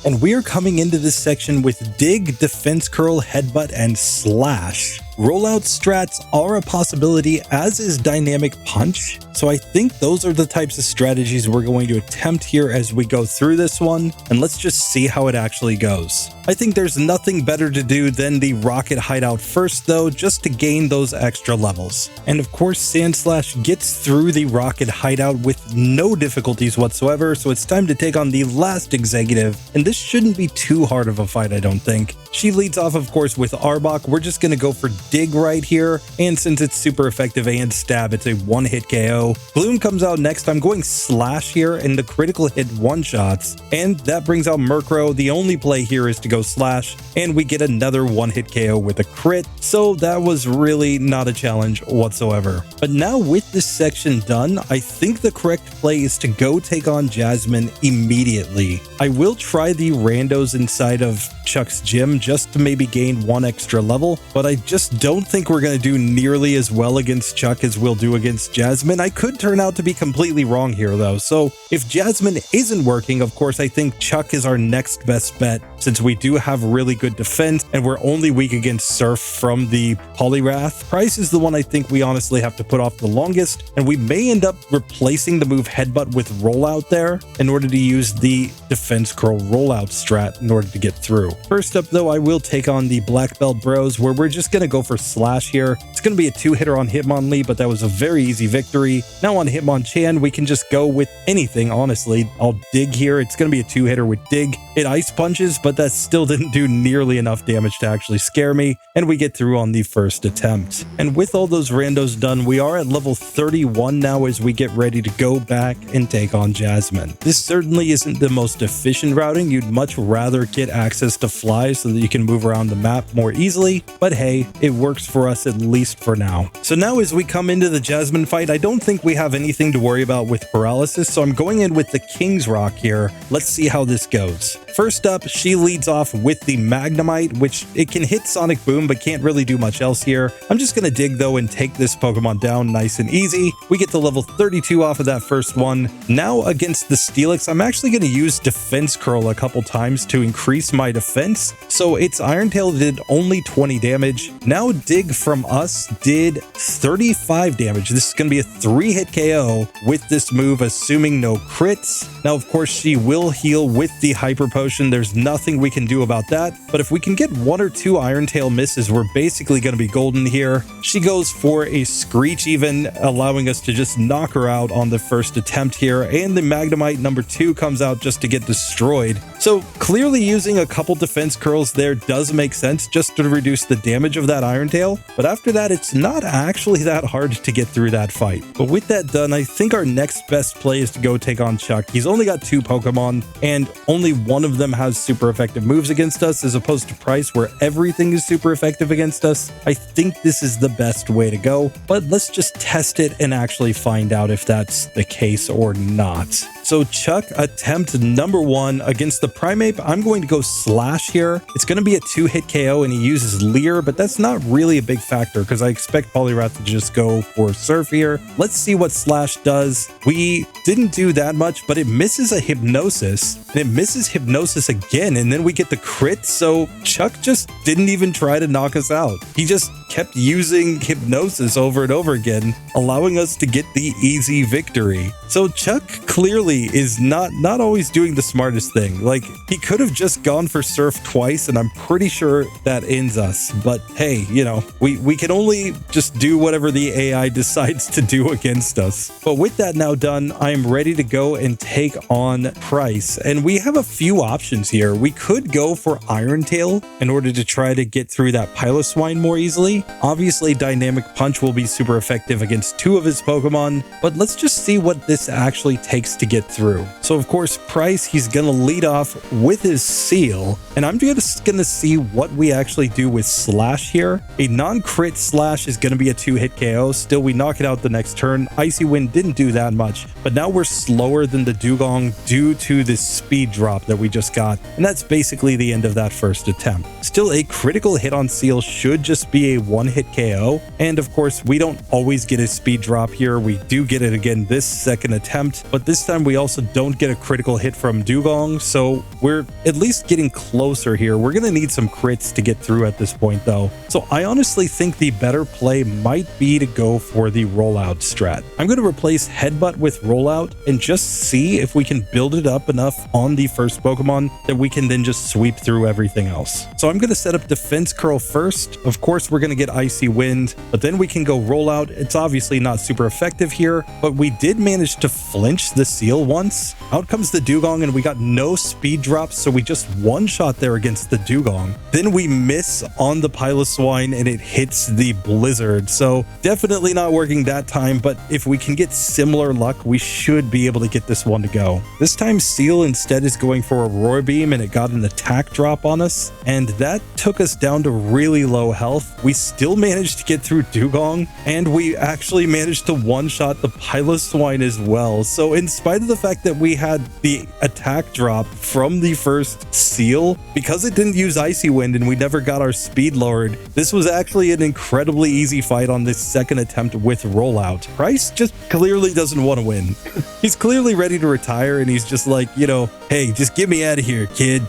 And we are coming into this section with Dig, Defense Curl, Headbutt, and Slash. Rollout strats are a possibility, as is Dynamic Punch. So I think those are the types of strategies we're going to attempt here as we go through this one, and let's just see how it actually goes. I think there's nothing better to do than the Rocket Hideout first though, just to gain those extra levels. And of course, Sandslash gets through the Rocket Hideout with no difficulties whatsoever, so it's time to take on the last executive, and this shouldn't be too hard of a fight, I don't think. She leads off, of course, with Arbok. We're just going to go for Dig right here, and since it's super effective and stab, it's a one-hit KO. Gloom comes out next. I'm going Slash here, and the critical hit one-shots, and that brings out Murkrow. The only play here is to go Slash, and we get another one-hit KO with a crit, so that was really not a challenge whatsoever. But now with this section done, I think the correct play is to go take on Jasmine immediately. I will try the randos inside of Chuck's gym just to maybe gain one extra level, but I just don't think we're going to do nearly as well against Chuck as we'll do against Jasmine. I could turn out to be completely wrong here though. So if Jasmine isn't working, of course, I think Chuck is our next best bet since we do have really good defense and we're only weak against Surf from the Poliwrath. Pryce is the one I think we honestly have to put off the longest, and we may end up replacing the move Headbutt with Rollout there in order to use the Defense Curl Rollout strat in order to get through. First up though, I will take on the Black Belt Bros where we're just going to go for Slash here. It's going to be a 2-hitter on Hitmonlee, but that was a very easy victory. Now on Hitmonchan, we can just go with anything, honestly. I'll Dig here. It's going to be a 2-hitter with Dig. It Ice Punches, but that still didn't do nearly enough damage to actually scare me, and we get through on the first attempt. And with all those randos done, we are at level 31 now as we get ready to go back and take on Jasmine. This certainly isn't the most efficient routing. You'd much rather get access to Fly so that you can move around the map more easily, but hey, it works for us at least for now. So now as we come into the Jasmine fight, I don't think we have anything to worry about with paralysis, so I'm going in with the King's Rock here. Let's see how this goes. First up, she leads off with the Magnemite, which it can hit Sonic Boom but can't really do much else here. I'm just going to Dig though and take this Pokemon down nice and easy. We get to level 32 off of that first one. Now against the Steelix, I'm actually going to use Defense Curl a couple times to increase my defense. So its Iron Tail did only 20 damage. Now Dig from us did 35 damage. This is going to be a 3-hit KO with this move, assuming no crits. Now, of course, she will heal with the Hyper Potion. There's nothing we can do about that. But if we can get 1 or 2 Iron Tail misses, we're basically going to be golden here. She goes for a Screech even, allowing us to just knock her out on the first attempt here. And the Magnemite number 2 comes out just to get destroyed. So clearly using a couple defense curls there does make sense just to reduce the damage of that Iron Tail. But after that, it's not actually that hard to get through that fight. But with that done, I think our next best play is to go take on Chuck. He's only got 2 Pokemon and only one of them has super effective moves against us, as opposed to Pryce where everything is super effective against us. I think this is the best way to go, but let's just test it and actually find out if that's the case or not. So Chuck, attempt number 1 against the Primeape. I'm going to go Slash here. It's going to be a 2-hit KO and he uses Leer, but that's not really a big factor because I expect Poliwrath to just go for Surf here. Let's see what Slash does. We didn't do that much, but it misses a Hypnosis and it misses Hypnosis again, and then we get the crit. So Chuck just didn't even try to knock us out. He just kept using Hypnosis over and over again, allowing us to get the easy victory. So Chuck clearly is not always doing the smartest thing. Like, he could have just gone for Surf twice and I'm pretty sure that ends us. But hey, you know, we can only just do whatever the AI decides to do against us. But with that now done, I am ready to go and take on Pryce. And we have a few options here. We could go for Iron Tail in order to try to get through that Piloswine more easily. Obviously, Dynamic Punch will be super effective against 2 of his Pokemon, but let's just see what this actually takes to get through. So of course, Pryce, he's gonna lead off with his Seal, and I'm just gonna see what we actually do with Slash here. A non-crit Slash is gonna be a 2-hit KO. Still, we knock it out the next turn. Icy Wind didn't do that much, but now we're slower than the Dugong due to this speed drop that we just got, and that's basically the end of that first attempt. Still, a critical hit on Seal should just be a 1-hit KO, and of course, we don't always get a speed drop here. We do get it again this second attempt, but this time we also don't get a critical hit from Dugong, so we're at least getting closer here. We're gonna need some crits to get through at this point though. So I honestly think the better play might be to go for the Rollout strat. I'm gonna replace Headbutt with Rollout and just see if we can build it up enough on the first Pokemon that we can then just sweep through everything else. So I'm gonna set up Defense Curl first. Of course, we're gonna get Icy Wind, but then we can go Rollout. It's obviously not super effective here, but we did manage to flinch the Seal once. Out comes the Dugong and we got no speed drops, so we just one-shot there against the Dugong. Then we miss on the Piloswine and it hits the Blizzard, so definitely not working that time, but if we can get similar luck, we should be able to get this one to go. This time Seal instead is going for a Roar Beam and it got an attack drop on us, and that took us down to really low health. We still managed to get through Dugong, and we actually managed to one-shot the Piloswine as well. So in spite of the fact that we had the attack drop from the first Seal, because it didn't use Icy Wind and we never got our speed lowered, This was actually an incredibly easy fight on this second attempt with rollout. Pryce just clearly doesn't want to win. He's clearly ready to retire, and he's just like, hey, just get me out of here, kid.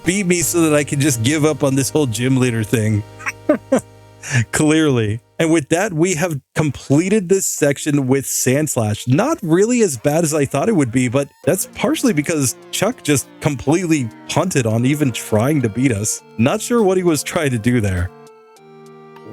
Beat me so that I can just give up on this whole gym leader thing. Clearly. And with that, we have completed this section with Sandslash. Not really as bad as I thought it would be, but that's partially because Chuck just completely punted on even trying to beat us. Not sure what he was trying to do there.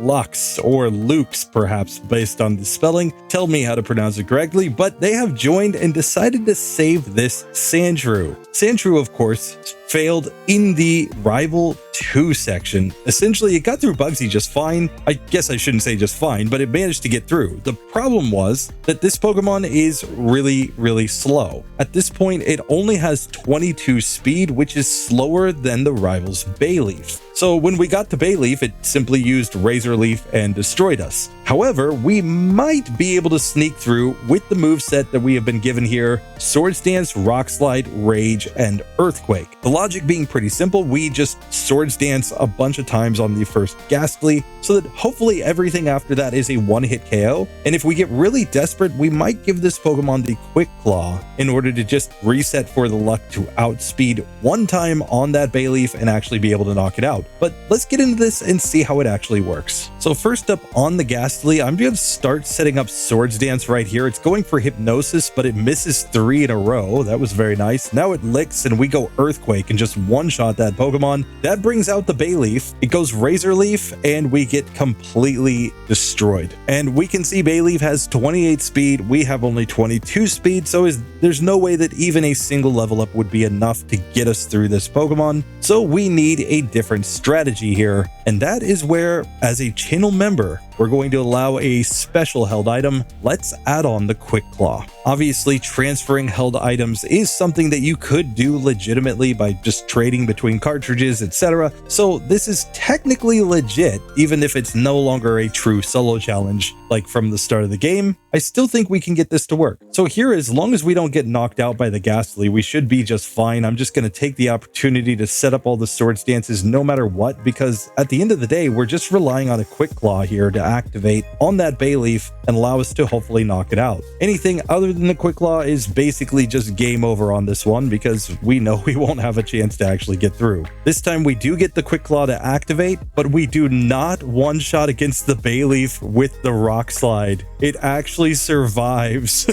Luxe, or Luxe perhaps, based on the spelling. Tell me how to pronounce it correctly, but they have joined and decided to save this Sandshrew. Sandshrew, of course, failed in the Rival 2 section. Essentially, it got through Bugsy just fine. I guess I shouldn't say just fine, but it managed to get through. The problem was that this Pokemon is really, really slow. At this point, it only has 22 speed, which is slower than the Rival's Bayleaf. So when we got to Bayleaf, it simply used Razor Leaf and destroyed us. However, we might be able to sneak through with the moveset that we have been given here: Swords Dance, Rock Slide, Rage, and Earthquake. The logic being pretty simple, we just Swords Dance a bunch of times on the first Ghastly, so that hopefully everything after that is a one-hit KO. And if we get really desperate, we might give this Pokemon the Quick Claw in order to just reset for the luck to outspeed one time on that Bayleaf and actually be able to knock it out. But let's get into this and see how it actually works. So first up on the Ghastly, I'm going to start setting up Swords Dance right here. It's going for Hypnosis, but it misses 3 in a row. That was very nice. Now it licks and we go Earthquake and just one-shot that Pokemon. That brings out the Bayleaf. It goes Razor Leaf and we get completely destroyed. And we can see Bayleaf has 28 speed. We have only 22 speed, so there's no way that even a single level up would be enough to get us through this Pokemon. So we need a different strategy here. And that is where, as a channel member, we're going to allow a special held item. Let's add on the Quick Claw. Obviously, transferring held items is something that you could do legitimately by just trading between cartridges, etc. So this is technically legit, even if it's no longer a true solo challenge like from the start of the game. I still think we can get this to work. So here, as long as we don't get knocked out by the Ghastly, we should be just fine. I'm just going to take the opportunity to set up all the Swords Dances no matter what, because at the end of the day, we're just relying on a Quick Claw here to activate on that Bayleaf and allow us to hopefully knock it out. Anything other than the Quick Claw is basically just game over on this one, because we know we won't have a chance to actually get through. This time we do get the Quick Claw to activate, but we do not one-shot against the Bayleaf with the Rock Slide. It actually survives.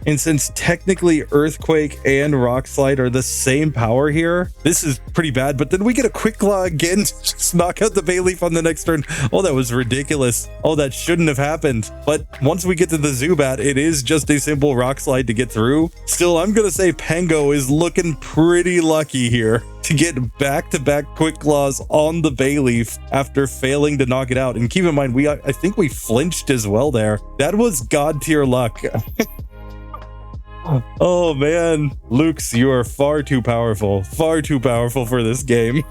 And since technically Earthquake and Rock Slide are the same power here, this is pretty bad. But then we get a Quick Claw again to just knock out the Bayleaf on the next turn. Oh, that was ridiculous. Oh, that shouldn't have happened. But once we get to the Zubat, it is just a simple Rock Slide to get through. Still, I'm going to say Pango is looking pretty lucky here to get back-to-back Quick Claws on the Bayleaf after failing to knock it out. And keep in mind, I think we flinched as well there. That was god-tier luck. Oh man, Luxe, you are far too powerful for this game.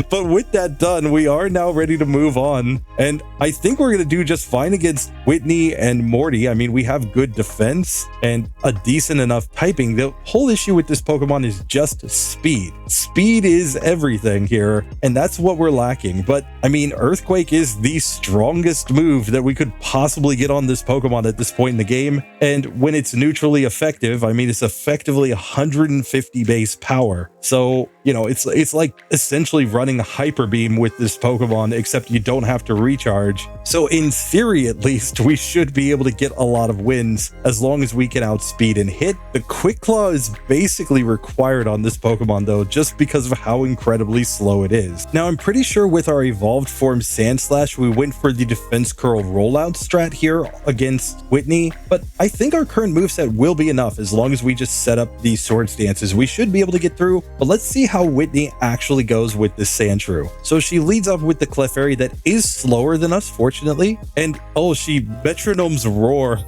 But with that done, we are now ready to move on. And I think we're going to do just fine against Whitney and Morty. I mean, we have good defense and a decent enough typing. The whole issue with this Pokemon is just speed. Speed is everything here, and that's what we're lacking. But I mean, Earthquake is the strongest move that we could possibly get on this Pokemon at this point in the game. And when it's neutrally effective, I mean, it's effectively 150 base power. So, it's like essentially running a Hyper Beam with this Pokemon, except you don't have to recharge. So in theory, at least, we should be able to get a lot of wins as long as we can outspeed and hit. The Quick Claw is basically required on this Pokemon though, just because of how incredibly slow it is. Now, I'm pretty sure with our evolved form Sandslash, we went for the Defense Curl rollout strat here against Whitney, but I think our current moveset will be enough as long as we just set up these Swords Dances. We should be able to get through, but let's see how Whitney actually goes with this Sandshrew. So she leads off with the Clefairy that is slower than us, fortunately, and oh, she metronomes Roar.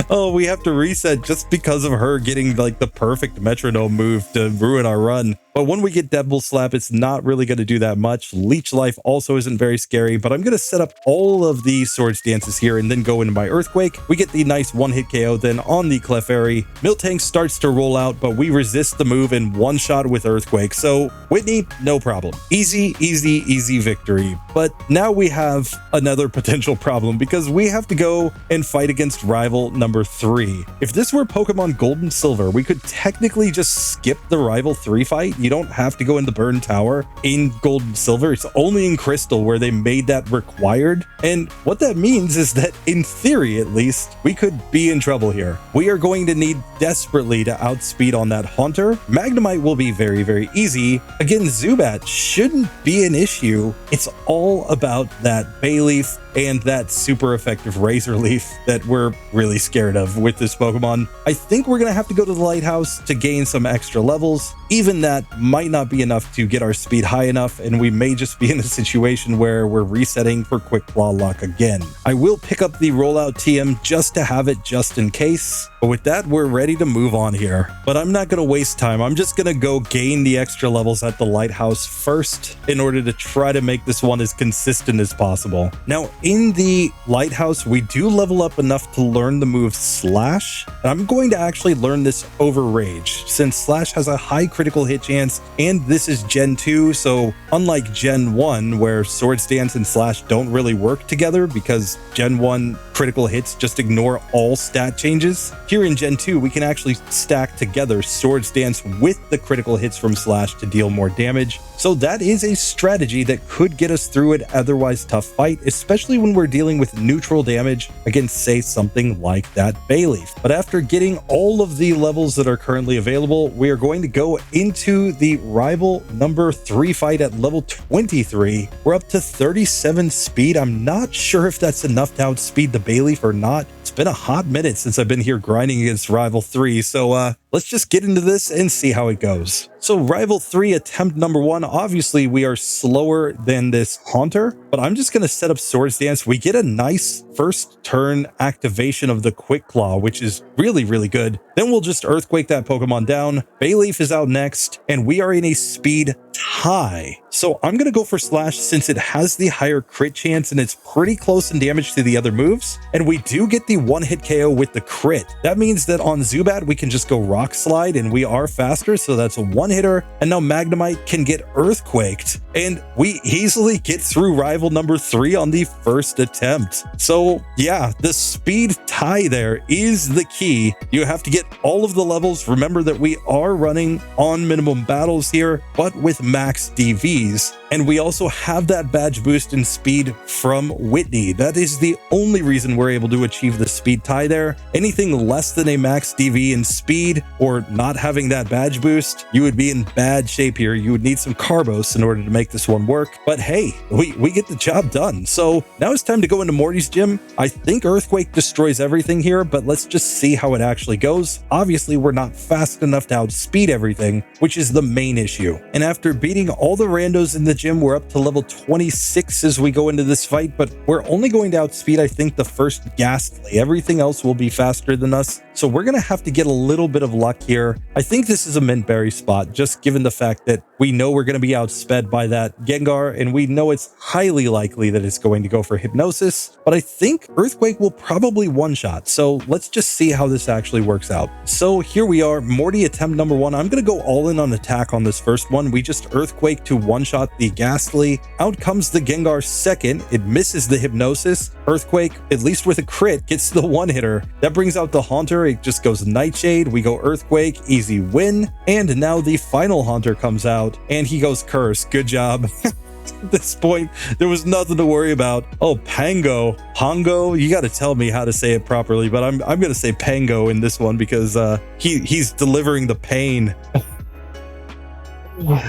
Oh, we have to reset just because of her getting like the perfect metronome move to ruin our run. but when we get Devil Slap, it's not really going to do that much. Leech Life also isn't very scary, but I'm going to set up all of the Swords Dances here and then go into my Earthquake. We get the nice one-hit KO. Then on the Clefairy, Miltank starts to roll out, but we resist the move and one-shot with Earthquake. So Whitney, no problem. Easy, easy, easy victory. But now we have another potential problem because we have to go and fight against rival number 3. If this were Pokemon Gold and Silver, we could technically just skip the rival 3 fight. You don't have to go in the Burn Tower in Gold and Silver. It's only in Crystal where they made that required. And what that means is that in theory, at least, we could be in trouble here. We are going to need desperately to outspeed on that Haunter. Magnemite will be very, very easy. Again, Zubat shouldn't be an issue. It's all about that Bayleaf and that super effective Razor Leaf that we're really scared of with this Pokemon. I think we're going to have to go to the Lighthouse to gain some extra levels. Even that might not be enough to get our speed high enough, and we may just be in a situation where we're resetting for Quick Claw luck again. I will pick up the Rollout TM just to have it just in case, but with that, we're ready to move on here. But I'm not going to waste time. I'm just going to go gain the extra levels at the Lighthouse first in order to try to make this one as consistent as possible. Now, in the Lighthouse, we do level up enough to learn the move Slash. And I'm going to actually learn this over Rage, since Slash has a high critical hit chance, and this is Gen 2, so unlike Gen 1, where Swords Dance and Slash don't really work together because Gen 1 critical hits just ignore all stat changes, here in Gen 2, we can actually stack together Swords Dance with the critical hits from Slash to deal more damage. So that is a strategy that could get us through an otherwise tough fight, especially when we're dealing with neutral damage against, say, something like that Bayleaf. But after getting all of the levels that are currently available, we are going to go into the rival number 3 fight at level 23. We're up to 37 speed. I'm not sure if that's enough to outspeed the Bayleaf or not. It's been a hot minute since I've been here grinding against rival 3, so let's just get into this and see how it goes. So rival 3 attempt number 1, obviously we are slower than this Haunter, but I'm just going to set up Swords Dance. We get a nice first turn activation of the Quick Claw, which is really, really good. Then we'll just Earthquake that Pokemon down. Bayleaf is out next, and we are in a speed tie. So I'm going to go for Slash since it has the higher crit chance and it's pretty close in damage to the other moves. And we do get the one-hit KO with the crit. That means that on Zubat, we can just go Rock Slide and we are faster. So that's a one-hitter. And now Magnemite can get Earthquaked. And we easily get through rival number 3 on the first attempt. So yeah, the speed tie there is the key. You have to get all of the levels. Remember that we are running on minimum battles here, but with max DVs. And we also have that badge boost in speed from Whitney. That is the only reason we're able to achieve the speed tie there. Anything less than a max DV in speed or not having that badge boost, you would be in bad shape here. You would need some Carbos in order to make this one work. But hey, we get the job done. So now it's time to go into Morty's gym. I think Earthquake destroys everything here, but let's just see how it actually goes. Obviously, we're not fast enough to outspeed everything, which is the main issue. And after beating all the randos in the gym, we're up to level 26 as we go into this fight, but we're only going to outspeed, I think, the first Ghastly. Everything else will be faster than us, so we're going to have to get a little bit of luck here. I think this is a Mint Berry spot, just given the fact that we know we're going to be outsped by that Gengar, and we know it's highly likely that it's going to go for Hypnosis, but I think Earthquake will probably one-shot, so let's just see how this actually works out. So here we are, Morty attempt number 1. I'm going to go all in on attack on this first one. We just Earthquake to one-shot the Ghastly. Out comes the Gengar second. It misses the Hypnosis. Earthquake, at least with a crit, gets the one-hitter. That brings out the Haunter. It just goes Nightshade. We go Earthquake. Easy win. And now the final Haunter comes out, and he goes Curse. Good job. At this point, there was nothing to worry about. Oh, Pango. Pango? You got to tell me how to say it properly, but I'm going to say Pango in this one because he's delivering the pain.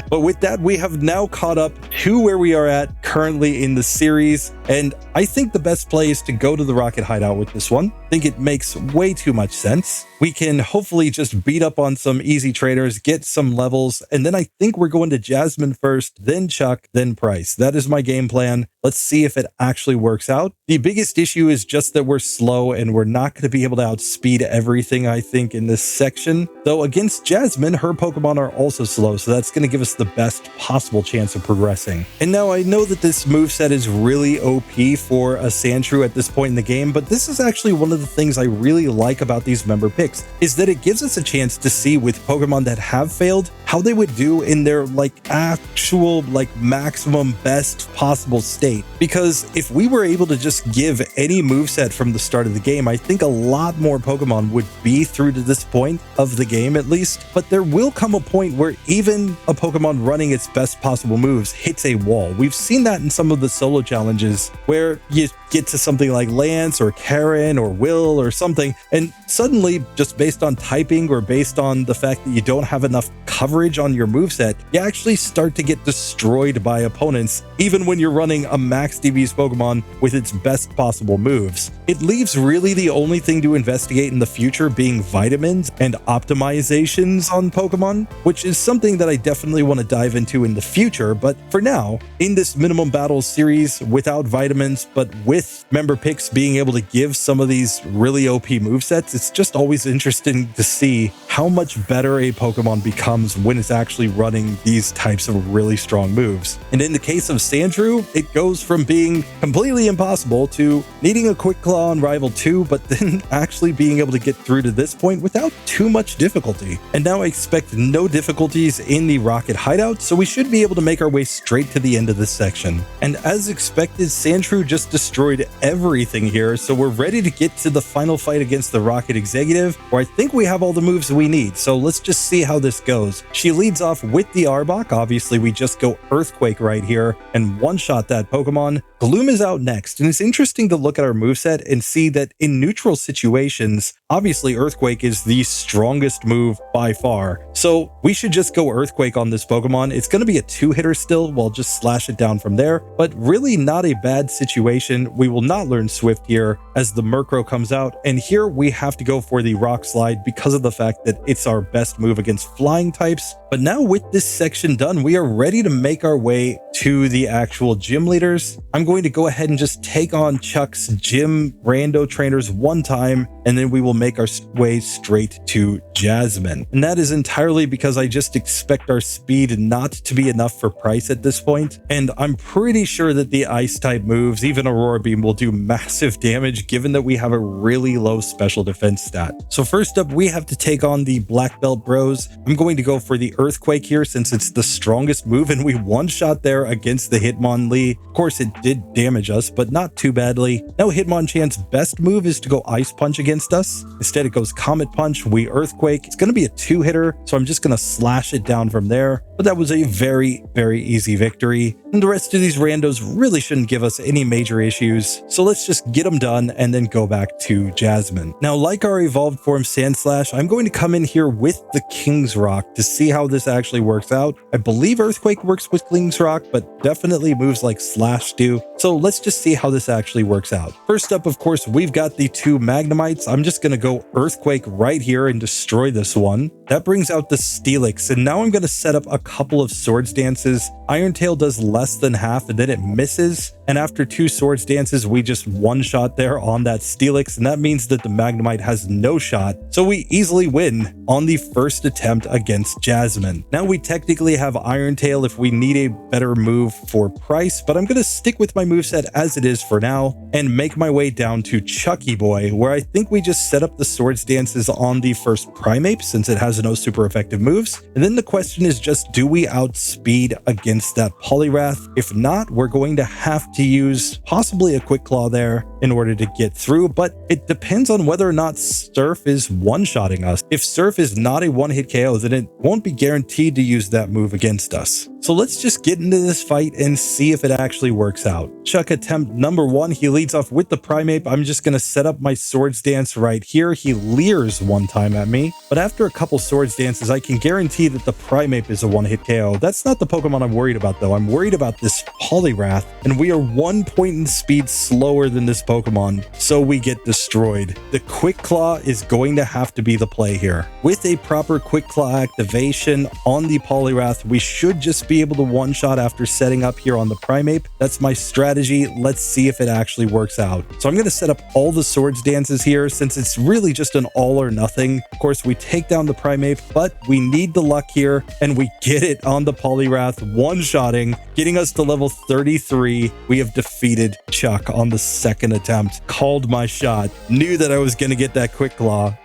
But with that, we have now caught up to where we are at currently in the series, and I think the best play is to go to the rocket hideout with this one. I think it makes way too much sense. We can hopefully just beat up on some easy trainers, get some levels, and then I think we're going to Jasmine first, then Chuck, then Pryce. That is my game plan. Let's see if it actually works out. The biggest issue is just that we're slow and we're not going to be able to outspeed everything, I think, in this section. Though against Jasmine, her Pokemon are also slow, so that's going to give us the best possible chance of progressing. And now I know that this moveset is really OP for a Sandshrew at this point in the game, but this is actually one of the things I really like about these member picks, is that it gives us a chance to see with Pokemon that have failed how they would do in their actual maximum best possible state. Because if we were able to just give any moveset from the start of the game, I think a lot more Pokemon would be through to this point of the game at least. But there will come a point where even a Pokemon running its best possible moves hits a wall. We've seen that in some of the solo challenges where you get to something like Lance or Karen or Will or something, and suddenly, just based on typing or based on the fact that you don't have enough coverage on your moveset, you actually start to get destroyed by opponents, even when you're running a max DB's Pokemon with its best possible moves. It leaves really the only thing to investigate in the future being vitamins and optimizations on Pokemon, which is something that I definitely want to dive into in the future. But for now, in this minimum battles series without vitamins, but with member picks being able to give some of these really OP movesets, it's just always interesting to see how much better a Pokemon becomes when it's actually running these types of really strong moves. And in the case of Sandshrew, it goes from being completely impossible to needing a Quick Claw on Rival 2, but then actually being able to get through to this point without too much difficulty. And now I expect no difficulties in the Rocket Hideout, so we should be able to make our way straight to the end of this section. And as expected, Sandshrew just destroyed everything here, so we're ready to get to the final fight against the Rocket Executive, where I think we have all the moves we need. So let's just see how this goes. She leads off with the Arbok. Obviously, we just go Earthquake right here and one-shot that Pokemon. Gloom is out next, and it's interesting to look at our moveset and see that in neutral situations, obviously Earthquake is the strongest move by far. So we should just go Earthquake on this Pokemon. It's going to be a two-hitter still, we'll just slash it down from there, but really not a bad situation. We will not learn Swift here as the Murkrow comes out, and here we have to go for the Rock Slide because of the fact that it's our best move against flying types. But now with this section done, we are ready to make our way to the actual gym leaders. I'm going to go ahead and just take on Chuck's gym rando trainers one time, and then we will make our way straight to Jasmine. And that is entirely because I just expect our speed not to be enough for Pryce at this point. And I'm pretty sure that the ice type moves, even Aurora Beam, will do massive damage given that we have a really low special defense stat. So first up, we have to take on the Black Belt Bros. I'm going to go for the Earthquake here since it's the strongest move, and we one-shot there against the Hitmonlee. Of course, it did damage us, but not too badly. Now Hitmonchan's best move is to go Ice Punch against us. Instead, it goes Comet Punch, we Earthquake. It's going to be a two-hitter, so I'm just going to slash it down from there. But that was a very, very easy victory. And the rest of these randos really shouldn't give us any major issues. So let's just get them done and then go back to Jasmine. Now, like our evolved form Sandslash, I'm going to come in here with the King's Rock to see how this actually works out. I believe Earthquake works with King's Rock, but definitely moves like Slash do. So let's just see how this actually works out. First up, of course, we've got the two Magnemites. I'm just going to go Earthquake right here and destroy this one. That brings out the Steelix, and now I'm going to set up a couple of Swords Dances. Iron Tail does less than half, and then it misses. And after two Swords Dances, we just one-shot there on that Steelix, and that means that the Magnemite has no shot. So we easily win on the first attempt against Jasmine. Now we technically have Iron Tail if we need a better move for Pryce, but I'm going to stick with my moveset as it is for now and make my way down to Chucky Boy, where I think we just set up the Swords Dances on the first Primeape since it has no super effective moves. And then the question is just, do we outspeed against that Poliwrath? If not, we're going to have to use possibly a Quick Claw there in order to get through, but it depends on whether or not Surf is one-shotting us. If Surf is not a one-hit KO, then it won't be guaranteed to use that move against us. So let's just get into this fight and see if it actually works out. Chuck attempt number 1, he leads off with the Primeape. I'm just going to set up my Swords Dance right here. He leers one time at me, but after a couple Swords Dances, I can guarantee that the Primeape is a one-hit KO. That's not the Pokemon I'm worried about though. I'm worried about this Poliwrath, and we are 1 point in speed slower than this Pokemon, so we get destroyed. The Quick Claw is going to have to be the play here. With a proper Quick Claw activation on the Poliwrath, we should just be able to one-shot after setting up here on the Primeape. That's my strategy. Let's see if it actually works out. So I'm going to set up all the Swords Dances here since it's really just an all or nothing. Of course, we take down the Primeape, but we need the luck here, and we get it on the Poliwrath, one-shotting, getting us to level 33. We have defeated Chuck on the second attempt. Called my shot. Knew that I was going to get that Quick Claw.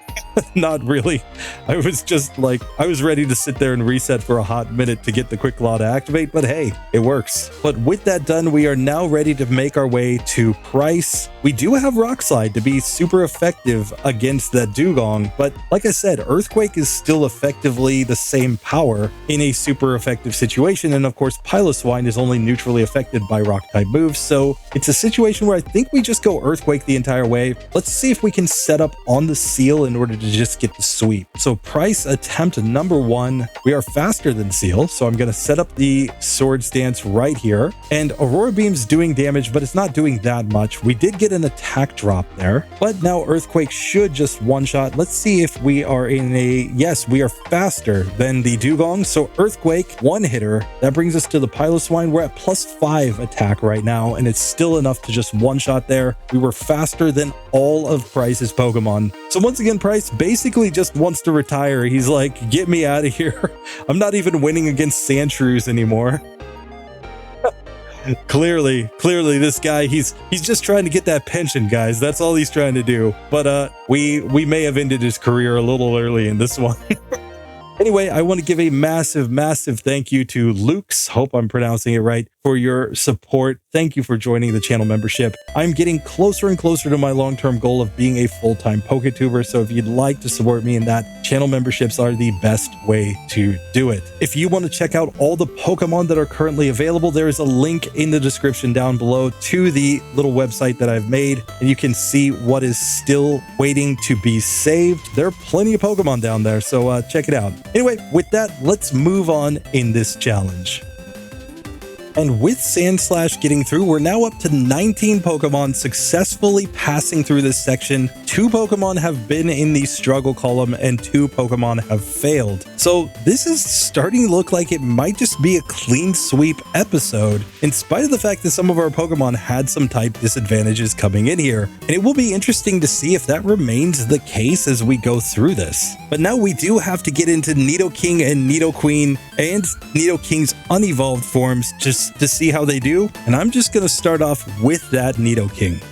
Not really. I was just like, I was ready to sit there and reset for a hot minute to get the Quick Claw to activate, but hey, it works. But with that done, we are now ready to make our way to Pryce. We do have Rock Slide to be super effective against that Dugong, but like I said, Earthquake is still effectively the same power in a super effective situation, and of course, Piloswine is only neutrally affected by Rock-type moves, so it's a situation where I think we just go Earthquake the entire way. Let's see if we can set up on the Seal in order to just get the sweep. So Pryce attempt number 1. We are faster than Seal, so I'm going to set up the Swords Dance right here. And Aurora Beam's doing damage, but it's not doing that much. We did get an attack drop there, but now Earthquake should just one-shot. Let's see if we are in a... Yes, we are faster than the Dugong, so Earthquake, one-hitter. That brings us to the Piloswine. We're at +5 attack right now, and it's still enough to just one-shot there. We were faster than all of Pryce's Pokemon. So once again, Pryce basically just wants to retire. He's like, get me out of here. I'm not even winning against Sandshrews anymore. Clearly this guy, he's just trying to get that pension, guys. That's all he's trying to do. But we may have ended his career a little early in this one. Anyway, I want to give a massive thank you to Luxe, hope I'm pronouncing it right, for your support. Thank you for joining the channel membership. I'm getting closer and closer to my long-term goal of being a full-time PokeTuber, so if you'd like to support me in that, channel memberships are the best way to do it. If you want to check out all the Pokemon that are currently available, there is a link in the description down below to the little website that I've made, and you can see what is still waiting to be saved. There are plenty of Pokemon down there, so check it out. Anyway, with that, let's move on in this challenge. And with Sandslash getting through, we're now up to 19 Pokemon successfully passing through this section. 2 Pokemon have been in the struggle column and 2 Pokemon have failed. So this is starting to look like it might just be a clean sweep episode, in spite of the fact that some of our Pokemon had some type disadvantages coming in here. And it will be interesting to see if that remains the case as we go through this. But now we do have to get into Nidoking and Nidoqueen and Nidoking's unevolved forms just to see how they do, and I'm just going to start off with that Nidoking.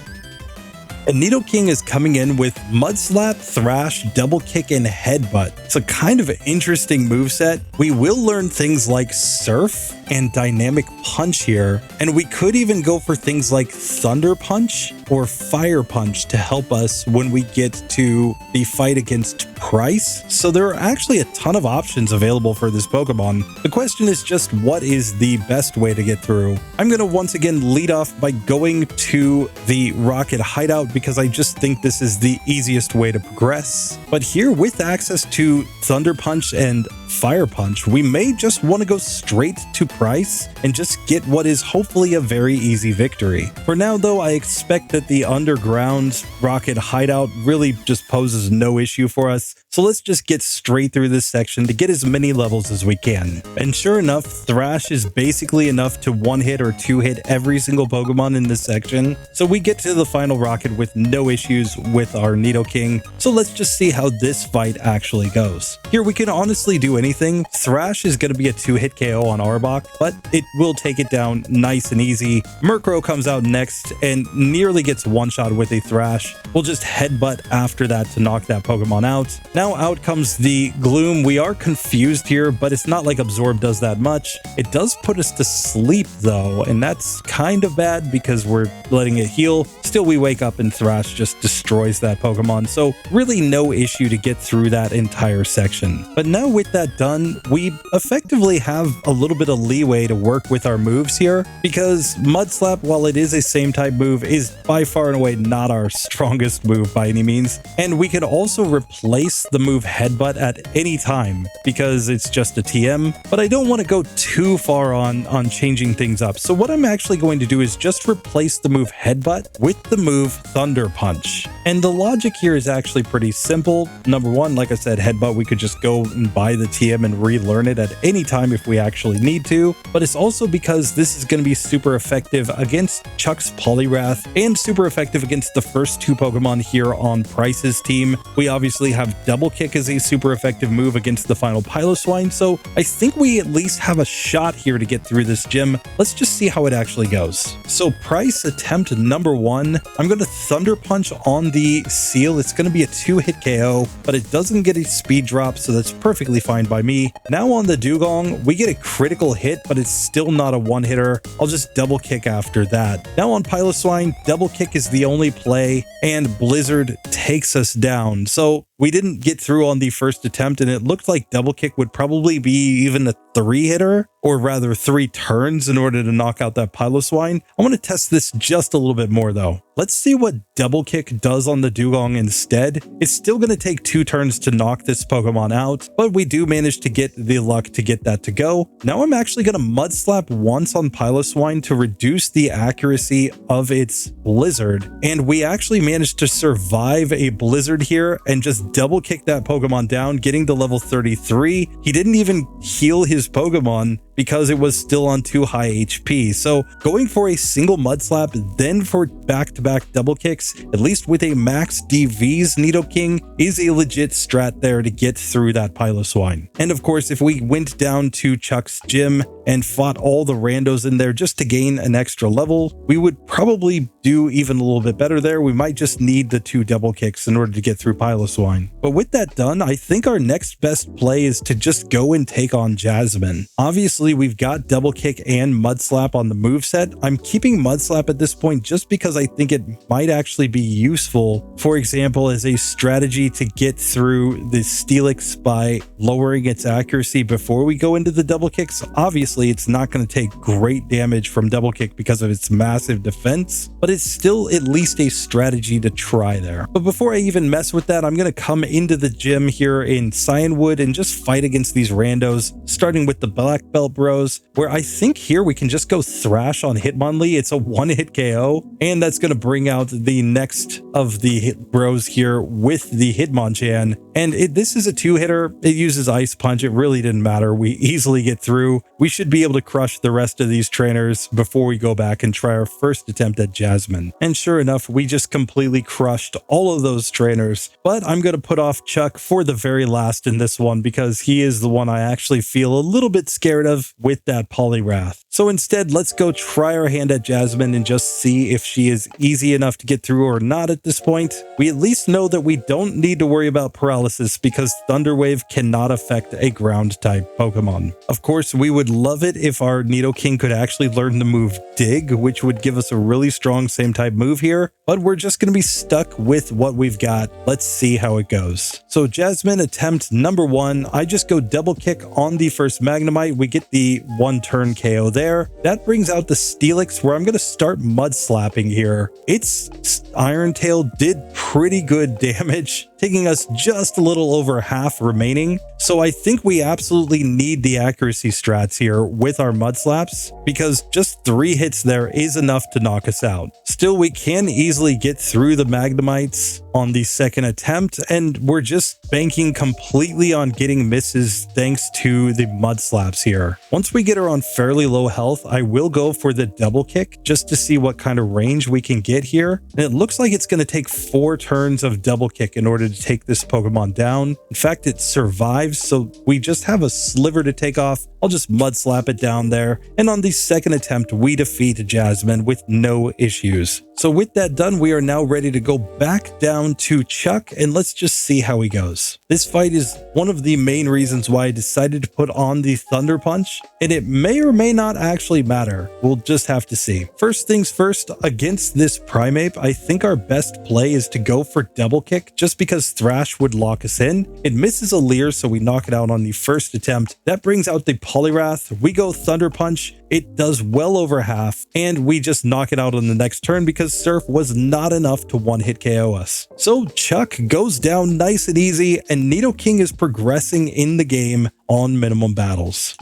And Nidoking is coming in with Mudslap, Thrash, Double Kick, and Headbutt. It's a kind of interesting moveset. We will learn things like Surf and Dynamic Punch here, and we could even go for things like Thunder Punch or Fire Punch to help us when we get to the fight against Pryce. So there are actually a ton of options available for this Pokemon. The question is just what is the best way to get through. I'm going to once again lead off by going to the Rocket Hideout because I just think this is the easiest way to progress. But here with access to Thunder Punch and Fire Punch, we may just want to go straight to Pryce and just get what is hopefully a very easy victory. For now though, I expect that the underground Rocket Hideout really just poses no issue for us. So let's just get straight through this section to get as many levels as we can. And sure enough, Thrash is basically enough to one-hit or two-hit every single Pokemon in this section. So we get to the final Rocket with no issues with our Nidoking. So let's just see how this fight actually goes. Here we can honestly do anything. Thrash is going to be a two-hit KO on Arbok, but it will take it down nice and easy. Murkrow comes out next and nearly easily gets one-shot with a Thrash. We'll just headbutt after that to knock that Pokemon out. Now out comes the Gloom. We are confused here, but it's not like Absorb does that much. It does put us to sleep though, and that's kind of bad because we're letting it heal. Still, we wake up and Thrash just destroys that Pokemon, so really no issue to get through that entire section. But now with that done, we effectively have a little bit of leeway to work with our moves here, because Mud Slap, while it is a same type move, is by far and away not our strongest move by any means. And we can also replace the move Headbutt at any time because it's just a TM, but I don't want to go too far on changing things up. So what I'm actually going to do is just replace the move Headbutt with the move Thunder Punch. And the logic here is actually pretty simple. Number one, like I said, Headbutt, we could just go and buy the TM and relearn it at any time if we actually need to, but it's also because this is going to be super effective against Chuck's Poliwrath and super effective against the first two Pokemon here on Pryce's team. We obviously have Double Kick as a super effective move against the final Piloswine, so I think we at least have a shot here to get through this gym. Let's just see how it actually goes. So Pryce attempt number one, I'm going to Thunder Punch on the Seal. It's going to be a 2-hit KO, but it doesn't get a speed drop, so that's perfectly fine by me. Now on the Dugong, we get a critical hit, but it's still not a one-hitter. I'll just Double Kick after that. Now on Piloswine, Double Kick is the only play, and Blizzard takes us down. So we didn't get through on the first attempt, and it looked like Double Kick would probably be even a 3-hitter, or rather 3 turns in order to knock out that Piloswine. I want to test this just a little bit more though. Let's see what Double Kick does on the Dugong instead. It's still going to take 2 turns to knock this Pokemon out, but we do manage to get the luck to get that to go. Now I'm actually going to Mud Slap once on Piloswine to reduce the accuracy of its Blizzard, and we actually managed to survive a Blizzard here and just Double Kick that Pokemon down, getting to level 33. He didn't even heal his Pokemon because it was still on too high HP. So going for a single Mud Slap, then for back-to-back Double Kicks, at least with a max DV's Nidoking, is a legit strat there to get through that Piloswine. And of course, if we went down to Chuck's gym and fought all the randos in there just to gain an extra level, we would probably do even a little bit better there. We might just need the 2 Double Kicks in order to get through Piloswine. But with that done, I think our next best play is to just go and take on Jasmine. Obviously, we've got Double Kick and Mud Slap on the moveset. I'm keeping Mud Slap at this point just because I think it might actually be useful, for example, as a strategy to get through the Steelix by lowering its accuracy before we go into the Double Kicks. Obviously, it's not going to take great damage from Double Kick because of its massive defense, but it's still at least a strategy to try there. But before I even mess with that, I'm going to come into the gym here in Cyanwood and just fight against these randos, starting with the Black Belt Bros, where I think here we can just go Thrash on Hitmonlee. It's a 1-hit KO, and that's going to bring out the next of the bros here with the Hitmonchan. And this is a 2-hitter. It uses Ice Punch. It really didn't matter. We easily get through. We should be able to crush the rest of these trainers before we go back and try our first attempt at Jasmine. And sure enough, we just completely crushed all of those trainers. But I'm going to put off Chuck for the very last in this one because he is the one I actually feel a little bit scared of with that Poliwrath. So instead, let's go try our hand at Jasmine and just see if she is easy enough to get through or not at this point. We at least know that we don't need to worry about paralysis because Thunder Wave cannot affect a ground type Pokemon. Of course, we would love it if our Nidoking could actually learn the move Dig, which would give us a really strong same type move here, but we're just going to be stuck with what we've got. Let's see how it goes. So Jasmine attempt number 1, I just go Double Kick on the first Magnemite. We get the 1-turn KO there. That brings out the Steelix, where I'm going to start Mud Slapping here. Its Iron Tail did pretty good damage, taking us just a little over half remaining. So I think we absolutely need the accuracy strats here with our Mud Slaps, because just 3 hits there is enough to knock us out. Still, we can easily get through the Magnemites on the second attempt, and we're just banking completely on getting misses thanks to the Mud Slaps here. Once we get her on fairly low health, I will go for the Double Kick just to see what kind of range we can get here. And it looks like it's going to take 4 turns of Double Kick in order to to take this Pokemon down. In fact, it survives, so we just have a sliver to take off. I'll just Mud Slap it down there, and on the second attempt, we defeat Jasmine with no issues. So with that done, we are now ready to go back down to Chuck, and let's just see how he goes. This fight is one of the main reasons why I decided to put on the Thunder Punch, and it may or may not actually matter. We'll just have to see. First things first, against this Primeape, I think our best play is to go for Double Kick, just because Thrash would lock us in. It misses a Leer, so we knock it out on the first attempt. That brings out the Poliwrath. We go Thunder Punch. It does well over half, and we just knock it out on the next turn because Surf was not enough to one-hit KO us. So Chuck goes down nice and easy, and Nidoking is progressing in the game on minimum battles.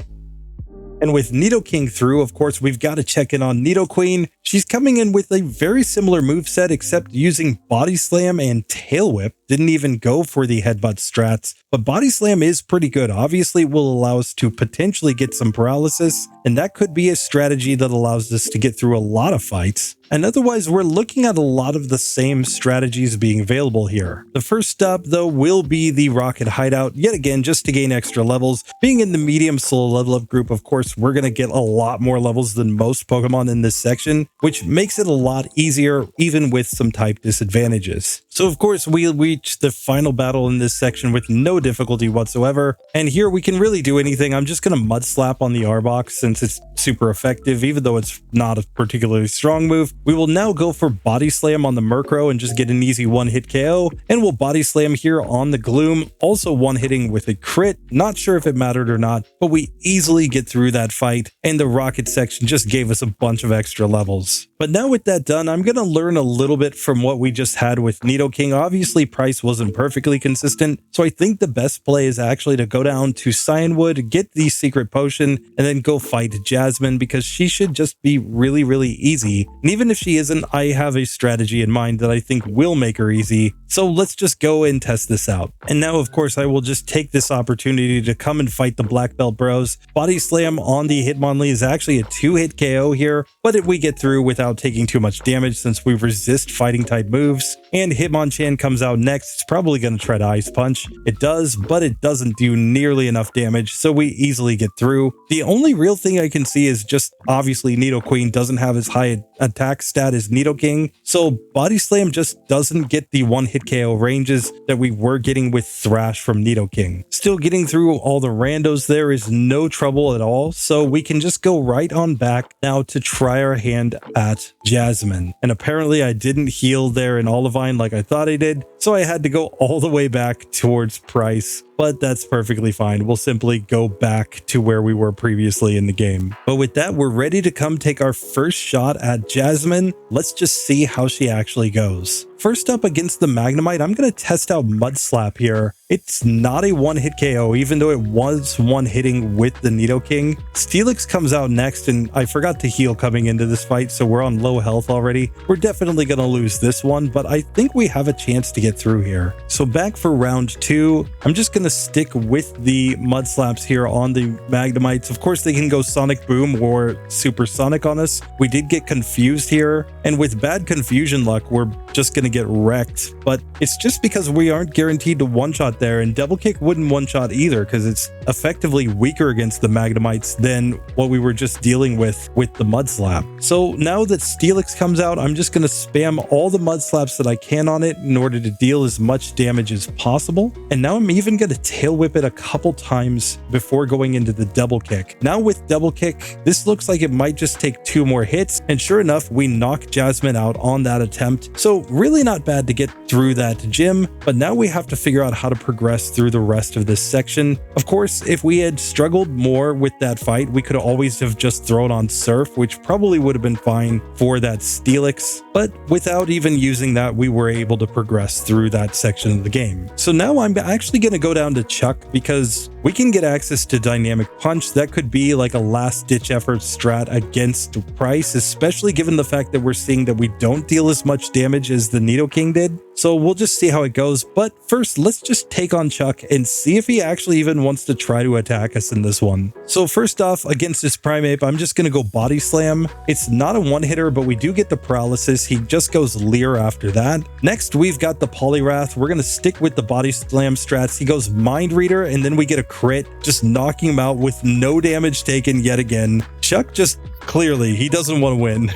And with Nidoking through, of course, we've got to check in on Nidoqueen. She's coming in with a very similar moveset, except using Body Slam and Tail Whip. Didn't even go for the Headbutt strats, but Body Slam is pretty good. Obviously, it will allow us to potentially get some paralysis, and that could be a strategy that allows us to get through a lot of fights. And otherwise, we're looking at a lot of the same strategies being available here. The first stop, though, will be the Rocket Hideout, yet again, just to gain extra levels. Being in the medium solo level up group, of course, we're going to get a lot more levels than most Pokemon in this section, which makes it a lot easier, even with some type disadvantages. So, of course, we reach the final battle in this section with no difficulty whatsoever. And here we can really do anything. I'm just going to Mud Slap on the Arbok since it's super effective, even though it's not a particularly strong move. We will now go for Body Slam on the Murkrow and just get an easy one-hit KO. And we'll Body Slam here on the Gloom, also one-hitting with a crit. Not sure if it mattered or not, but we easily get through that fight. And the Rocket section just gave us a bunch of extra levels. But now with that done, I'm going to learn a little bit from what we just had with Nidoking. Obviously, Pryce wasn't perfectly consistent, so I think the best play is actually to go down to Cyanwood, get the Secret Potion, and then go fight Jasmine, because she should just be really, really easy. And even if she isn't, I have a strategy in mind that I think will make her easy. So let's just go and test this out. And now, of course, I will just take this opportunity to come and fight the Black Belt Bros. Body Slam on the Hitmonlee is actually a 2-hit KO here, but we get through without taking too much damage since we resist fighting type moves. And Hitmonchan comes out next. It's probably going to try to Ice Punch. It does, but it doesn't do nearly enough damage, so we easily get through. The only real thing I can see is just obviously Nidoqueen doesn't have as high attack stat as Nidoking, so Body Slam just doesn't get the one-hit KO ranges that we were getting with Thrash from Nidoking. Still getting through all the randos there is no trouble at all, so we can just go right on back now to try our hand at Jasmine. And apparently I didn't heal there in Olivine like I thought I did, so I had to go all the way back towards Pryce. But that's perfectly fine. We'll simply go back to where we were previously in the game. But with that, we're ready to come take our first shot at Jasmine. Let's just see how she actually goes. First up against the Magnemite, I'm going to test out Mud Slap here. It's not a one-hit KO, even though it was one-hitting with the Nidoking. Steelix comes out next, and I forgot to heal coming into this fight, so we're on low health already. We're definitely going to lose this one, but I think we have a chance to get through here. So back for round 2, I'm just going to stick with the Mud Slaps here on the Magnemites. Of course, they can go Sonic Boom or Supersonic on us. We did get confused here, and with bad confusion luck, we're just going to get wrecked. But it's just because we aren't guaranteed to one-shot there, and Double Kick wouldn't one-shot either because it's effectively weaker against the Magnemites than what we were just dealing with the Mud Slap. So now that Steelix comes out, I'm just going to spam all the Mud Slaps that I can on it in order to deal as much damage as possible. And now I'm even going to Tail Whip it a couple times before going into the Double Kick. Now with Double Kick, this looks like it might just take 2 more hits, and sure enough, we knock Jasmine out on that attempt. So really not bad to get through that gym, but now we have to figure out how to progress through the rest of this section. Of course, if we had struggled more with that fight, we could always have just thrown on Surf, which probably would have been fine for that Steelix, but without even using that, we were able to progress through that section of the game. So now I'm actually going to go down to Chuck because we can get access to Dynamic Punch. That could be like a last-ditch effort strat against Pryce, especially given the fact that we're seeing that we don't deal as much damage as the Nidoking did. So we'll just see how it goes. But first, let's just take on Chuck and see if he actually even wants to try to attack us in this one. So first off, against this Primeape, I'm just going to go Body Slam. It's not a one-hitter, but we do get the paralysis. He just goes Leer after that. Next, we've got the Poliwrath. We're going to stick with the Body Slam strats. He goes Mind Reader, and then we get a crit, just knocking him out with no damage taken yet again. Chuck just clearly, he doesn't want to win.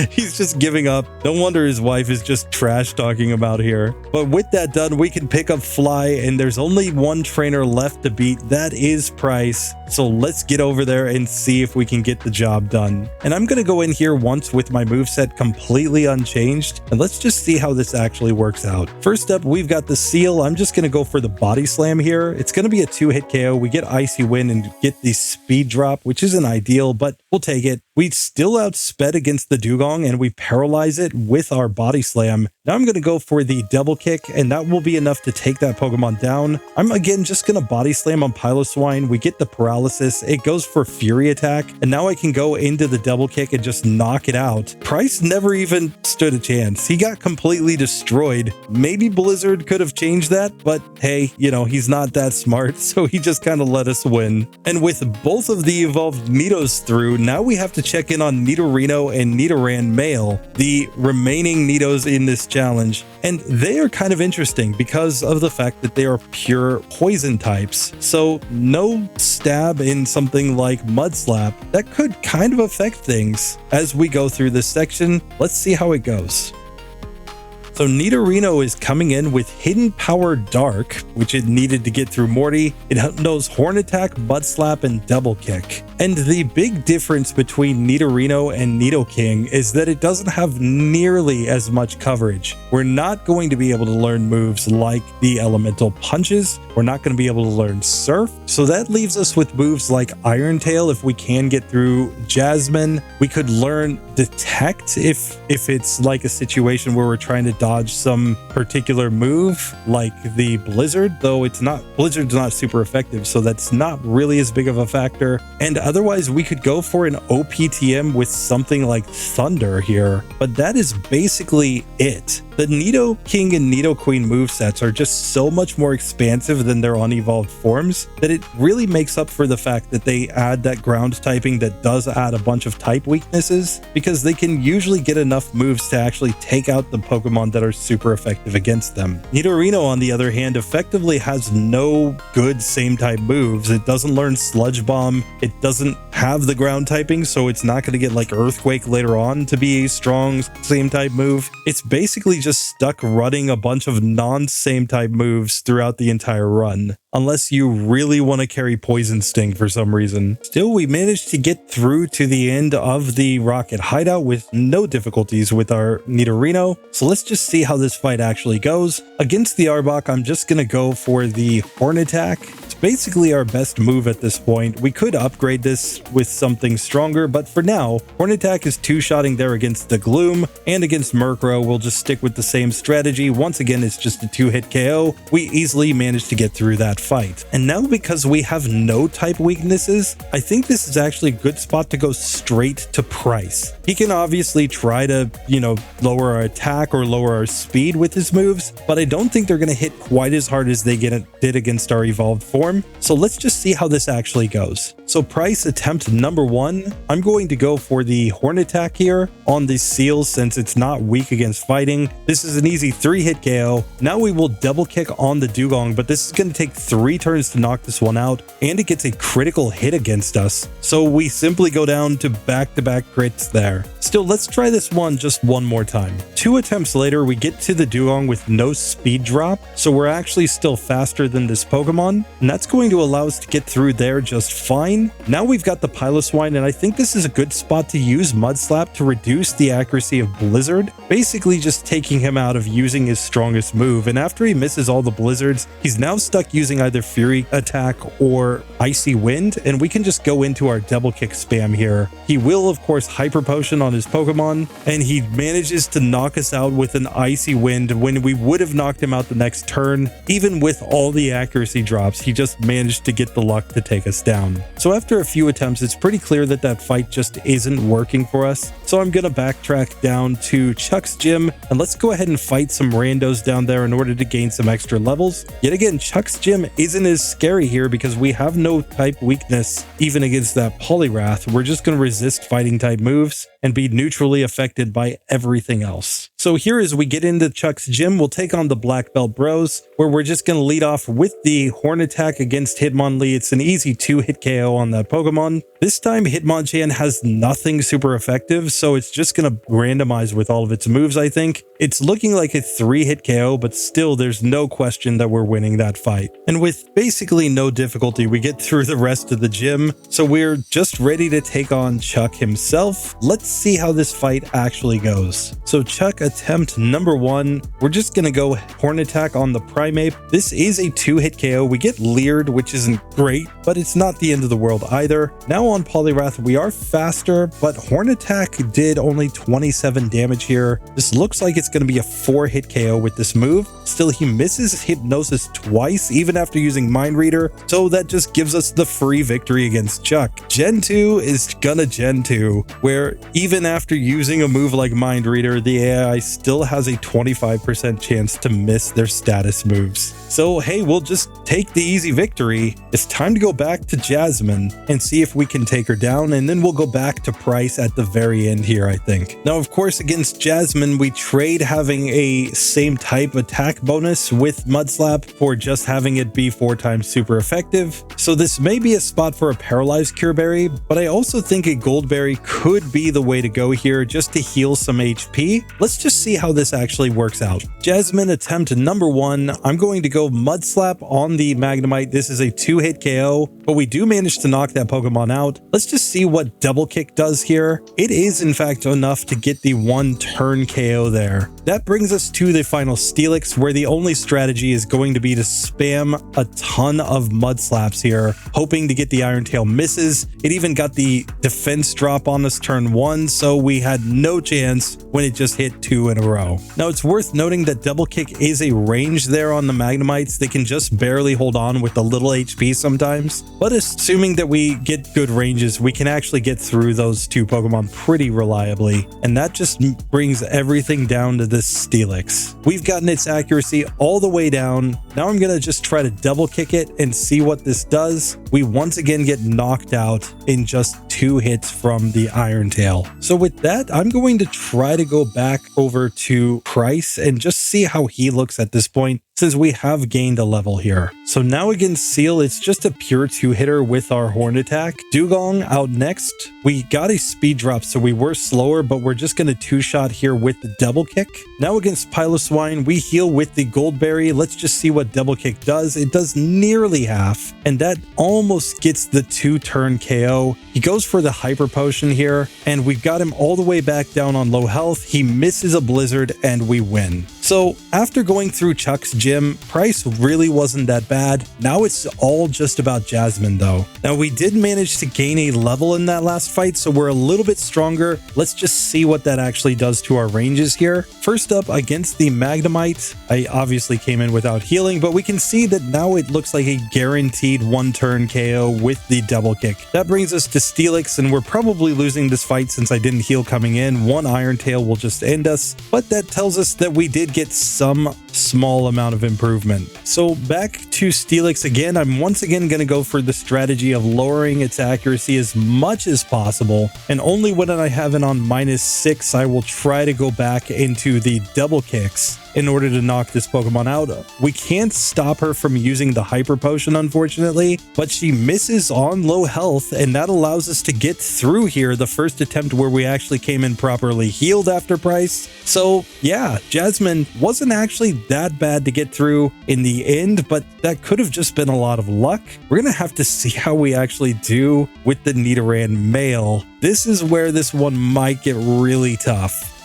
He's just giving up. No wonder his wife is just trash talking about here. But with that done, we can pick up Fly, and there's only one trainer left to beat. That is Pryce. So let's get over there and see if we can get the job done. And I'm going to go in here once with my moveset completely unchanged, and let's just see how this actually works out. First up, we've got the Seal. I'm just going to go for the Body Slam here. It's going to be a 2-hit KO. We get Icy Wind and get the Speed Drop, which isn't ideal, but we'll take it. We still outsped against the Dugong, and we paralyze it with our Body Slam. Now I'm going to go for the Double Kick, and that will be enough to take that Pokemon down. I'm again just going to Body Slam on Piloswine. We get the paralysis. It goes for Fury Attack, and now I can go into the Double Kick and just knock it out. Pryce never even stood a chance. He got completely destroyed. Maybe Blizzard could have changed that, but hey, you know, he's not that smart, so he just kind of let us win. And with both of the evolved Nidos through, now we have to check in on Nidorino and Nidoran male, the remaining Nidos in this challenge. And they are kind of interesting because of the fact that they are pure poison types. So no stab in something like Mud Slap, that could kind of affect things. As we go through this section, let's see how it goes. So Nidorino is coming in with Hidden Power Dark, which it needed to get through Morty. It knows Horn Attack, Mud Slap, and Double Kick. And the big difference between Nidorino and Nidoking is that it doesn't have nearly as much coverage. We're not going to be able to learn moves like the Elemental Punches. We're not going to be able to learn Surf. So that leaves us with moves like Iron Tail if we can get through Jasmine. We could learn Detect if it's like a situation where we're trying to dodge some particular move like the Blizzard, though Blizzard's not super effective, so that's not really as big of a factor. And otherwise we could go for an OPTM with something like Thunder here, but that is basically it. The Nidoking and Nidoqueen movesets are just so much more expansive than their unevolved forms that it really makes up for the fact that they add that ground typing that does add a bunch of type weaknesses, because they can usually get enough moves to actually take out the Pokemon that are super effective against them. Nidorino, on the other hand, effectively has no good same type moves. It doesn't learn Sludge Bomb. It doesn't have the ground typing, so it's not going to get like Earthquake later on to be a strong same type move. It's basically just stuck running a bunch of non-same type moves throughout the entire run, unless you really want to carry Poison Sting for some reason. Still, we managed to get through to the end of the Rocket Hideout with no difficulties with our Nidorino. So let's just see how this fight actually goes. Against the Arbok, I'm just going to go for the Horn Attack. It's basically our best move at this point. We could upgrade this with something stronger, but for now, Horn Attack is two-shotting there against the Gloom, and against Murkrow, we'll just stick with the same strategy. Once again, it's just a 2-hit KO. We easily managed to get through that fight. And now, because we have no type weaknesses, I think this is actually a good spot to go straight to Pryce. He can obviously try to, lower our attack or lower our speed with his moves, but I don't think they're going to hit quite as hard as they did against our evolved form. So let's just see how this actually goes. So Pryce, attempt number 1, I'm going to go for the Horn Attack here on the Seal since it's not weak against fighting. This is an easy 3-hit KO. Now we will Double Kick on the Dugong, but this is going to take 3 turns to knock this one out, and it gets a critical hit against us. So we simply go down to back-to-back crits there. Still, let's try this one just one more time. 2 attempts later, we get to the Dugong with no speed drop, so we're actually still faster than this Pokemon, and that's going to allow us to get through there just fine. Now we've got the Piloswine, and I think this is a good spot to use Mud Slap to reduce the accuracy of Blizzard, basically just taking him out of using his strongest move. And after he misses all the Blizzards, he's now stuck using either Fury Attack or Icy Wind, and we can just go into our Double Kick spam here. He will, of course, Hyper Potion on his Pokemon, and he manages to knock us out with an Icy Wind when we would have knocked him out the next turn. Even with all the accuracy drops, he just managed to get the luck to take us down. So after a few attempts, it's pretty clear that that fight just isn't working for us. So I'm gonna backtrack down to Chuck's gym and let's go ahead and fight some randos down there in order to gain some extra levels. Yet again, Chuck's gym isn't as scary here because we have no type weakness even against that Poliwrath. We're just gonna resist fighting type moves and be neutrally affected by everything else. So here as we get into Chuck's gym, we'll take on the Black Belt Bros, where we're just going to lead off with the Horn Attack against Hitmonlee. It's an easy 2-hit KO on that Pokemon. This time Hitmonchan has nothing super effective, so it's just going to randomize with all of its moves, I think. It's looking like a 3-hit KO, but still there's no question that we're winning that fight. And with basically no difficulty, we get through the rest of the gym, so we're just ready to take on Chuck himself. Let's see how this fight actually goes. So Chuck attempt number 1, we're just gonna go Horn Attack on the Primeape. This is a 2-hit KO. We get leered, which isn't great, but it's not the end of the world either. Now on Poliwrath, we are faster, but Horn Attack did only 27 damage here. This looks like it's gonna be a 4-hit KO with this move. Still, he misses Hypnosis twice, even after using Mind Reader, so that just gives us the free victory against Chuck. Gen 2 is gonna Gen 2, where even after using a move like Mind Reader, the AI still has a 25% chance to miss their status moves. So hey, we'll just take the easy victory. It's time to go back to Jasmine and see if we can take her down, and then we'll go back to Pryce at the very end here, I think. Now, of course, against Jasmine, we trade having a same type attack bonus with Mudslap for just having it be 4 times super effective. So this may be a spot for a Paralyzed Cure Berry, but I also think a Gold Berry could be the way to go here just to heal some HP. Let's just see how this actually works out. Jasmine attempt number 1. I'm going to go Mudslap on the Magnemite. This is a 2-hit KO, but we do manage to knock that Pokemon out. Let's just see what Double Kick does here. It is in fact enough to get the 1-turn KO there. That brings us to the final Steelix, where the only strategy is going to be to spam a ton of Mudslaps here, hoping to get the Iron Tail misses. It even got the defense drop on us turn 1, so we had no chance when it just hit 2 in a row. Now, it's worth noting that Double Kick is a range there on the Magnemites. They can just barely hold on with a little HP sometimes, but assuming that we get good ranges, we can actually get through those 2 Pokemon pretty reliably, and that just brings everything down to this Steelix. We've gotten its accuracy all the way down. Now I'm gonna just try to Double Kick it and see what this does. We once again get knocked out in just 2 hits from the Iron Tail. So with that, I'm going to try to go back over to Pryce and just see how he looks at this point, since we have gained a level here. So now against Seal, it's just a pure 2-hitter with our Horn Attack. Dugong out next. We got a speed drop, so we were slower, but we're just going to 2-shot here with the Double Kick. Now against Piloswine, we heal with the Gold Berry. Let's just see what Double Kick does. It does nearly half, and that almost gets the 2-turn KO. He goes for the Hyper Potion here, and we've got him all the way back down on low health. He misses a Blizzard, and we win. So after going through Chuck's gym, Pryce really wasn't that bad. Now it's all just about Jasmine though. Now we did manage to gain a level in that last fight, so we're a little bit stronger. Let's just see what that actually does to our ranges here. First up, against the Magnemite, I obviously came in without healing, but we can see that now it looks like a guaranteed 1-turn KO with the Double Kick. That brings us to Steelix, and we're probably losing this fight since I didn't heal coming in. 1 Iron Tail will just end us, but that tells us that we did get some small amount of improvement. So back to Steelix again. I'm once again going to go for the strategy of lowering its accuracy as much as possible, and only when I have it on -6 I will try to go back into the Double Kicks in order to knock this Pokemon out. We can't stop her from using the Hyper Potion, unfortunately, but she misses on low health, and that allows us to get through here, the first attempt where we actually came in properly healed after Pryce. So yeah, Jasmine wasn't actually that bad to get through in the end, but that could have just been a lot of luck. We're gonna have to see how we actually do with the Nidoran male. This is where this one might get really tough.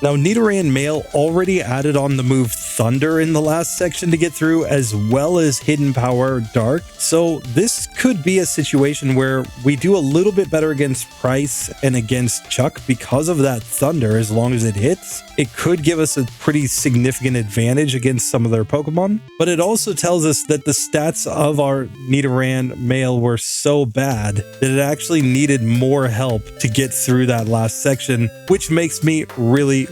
Now, Nidoran male already added on the move Thunder in the last section to get through, as well as Hidden Power Dark. So this could be a situation where we do a little bit better against Pryce and against Chuck because of that Thunder. As long as it hits, it could give us a pretty significant advantage against some of their Pokemon. But it also tells us that the stats of our Nidoran male were so bad that it actually needed more help to get through that last section, which makes me really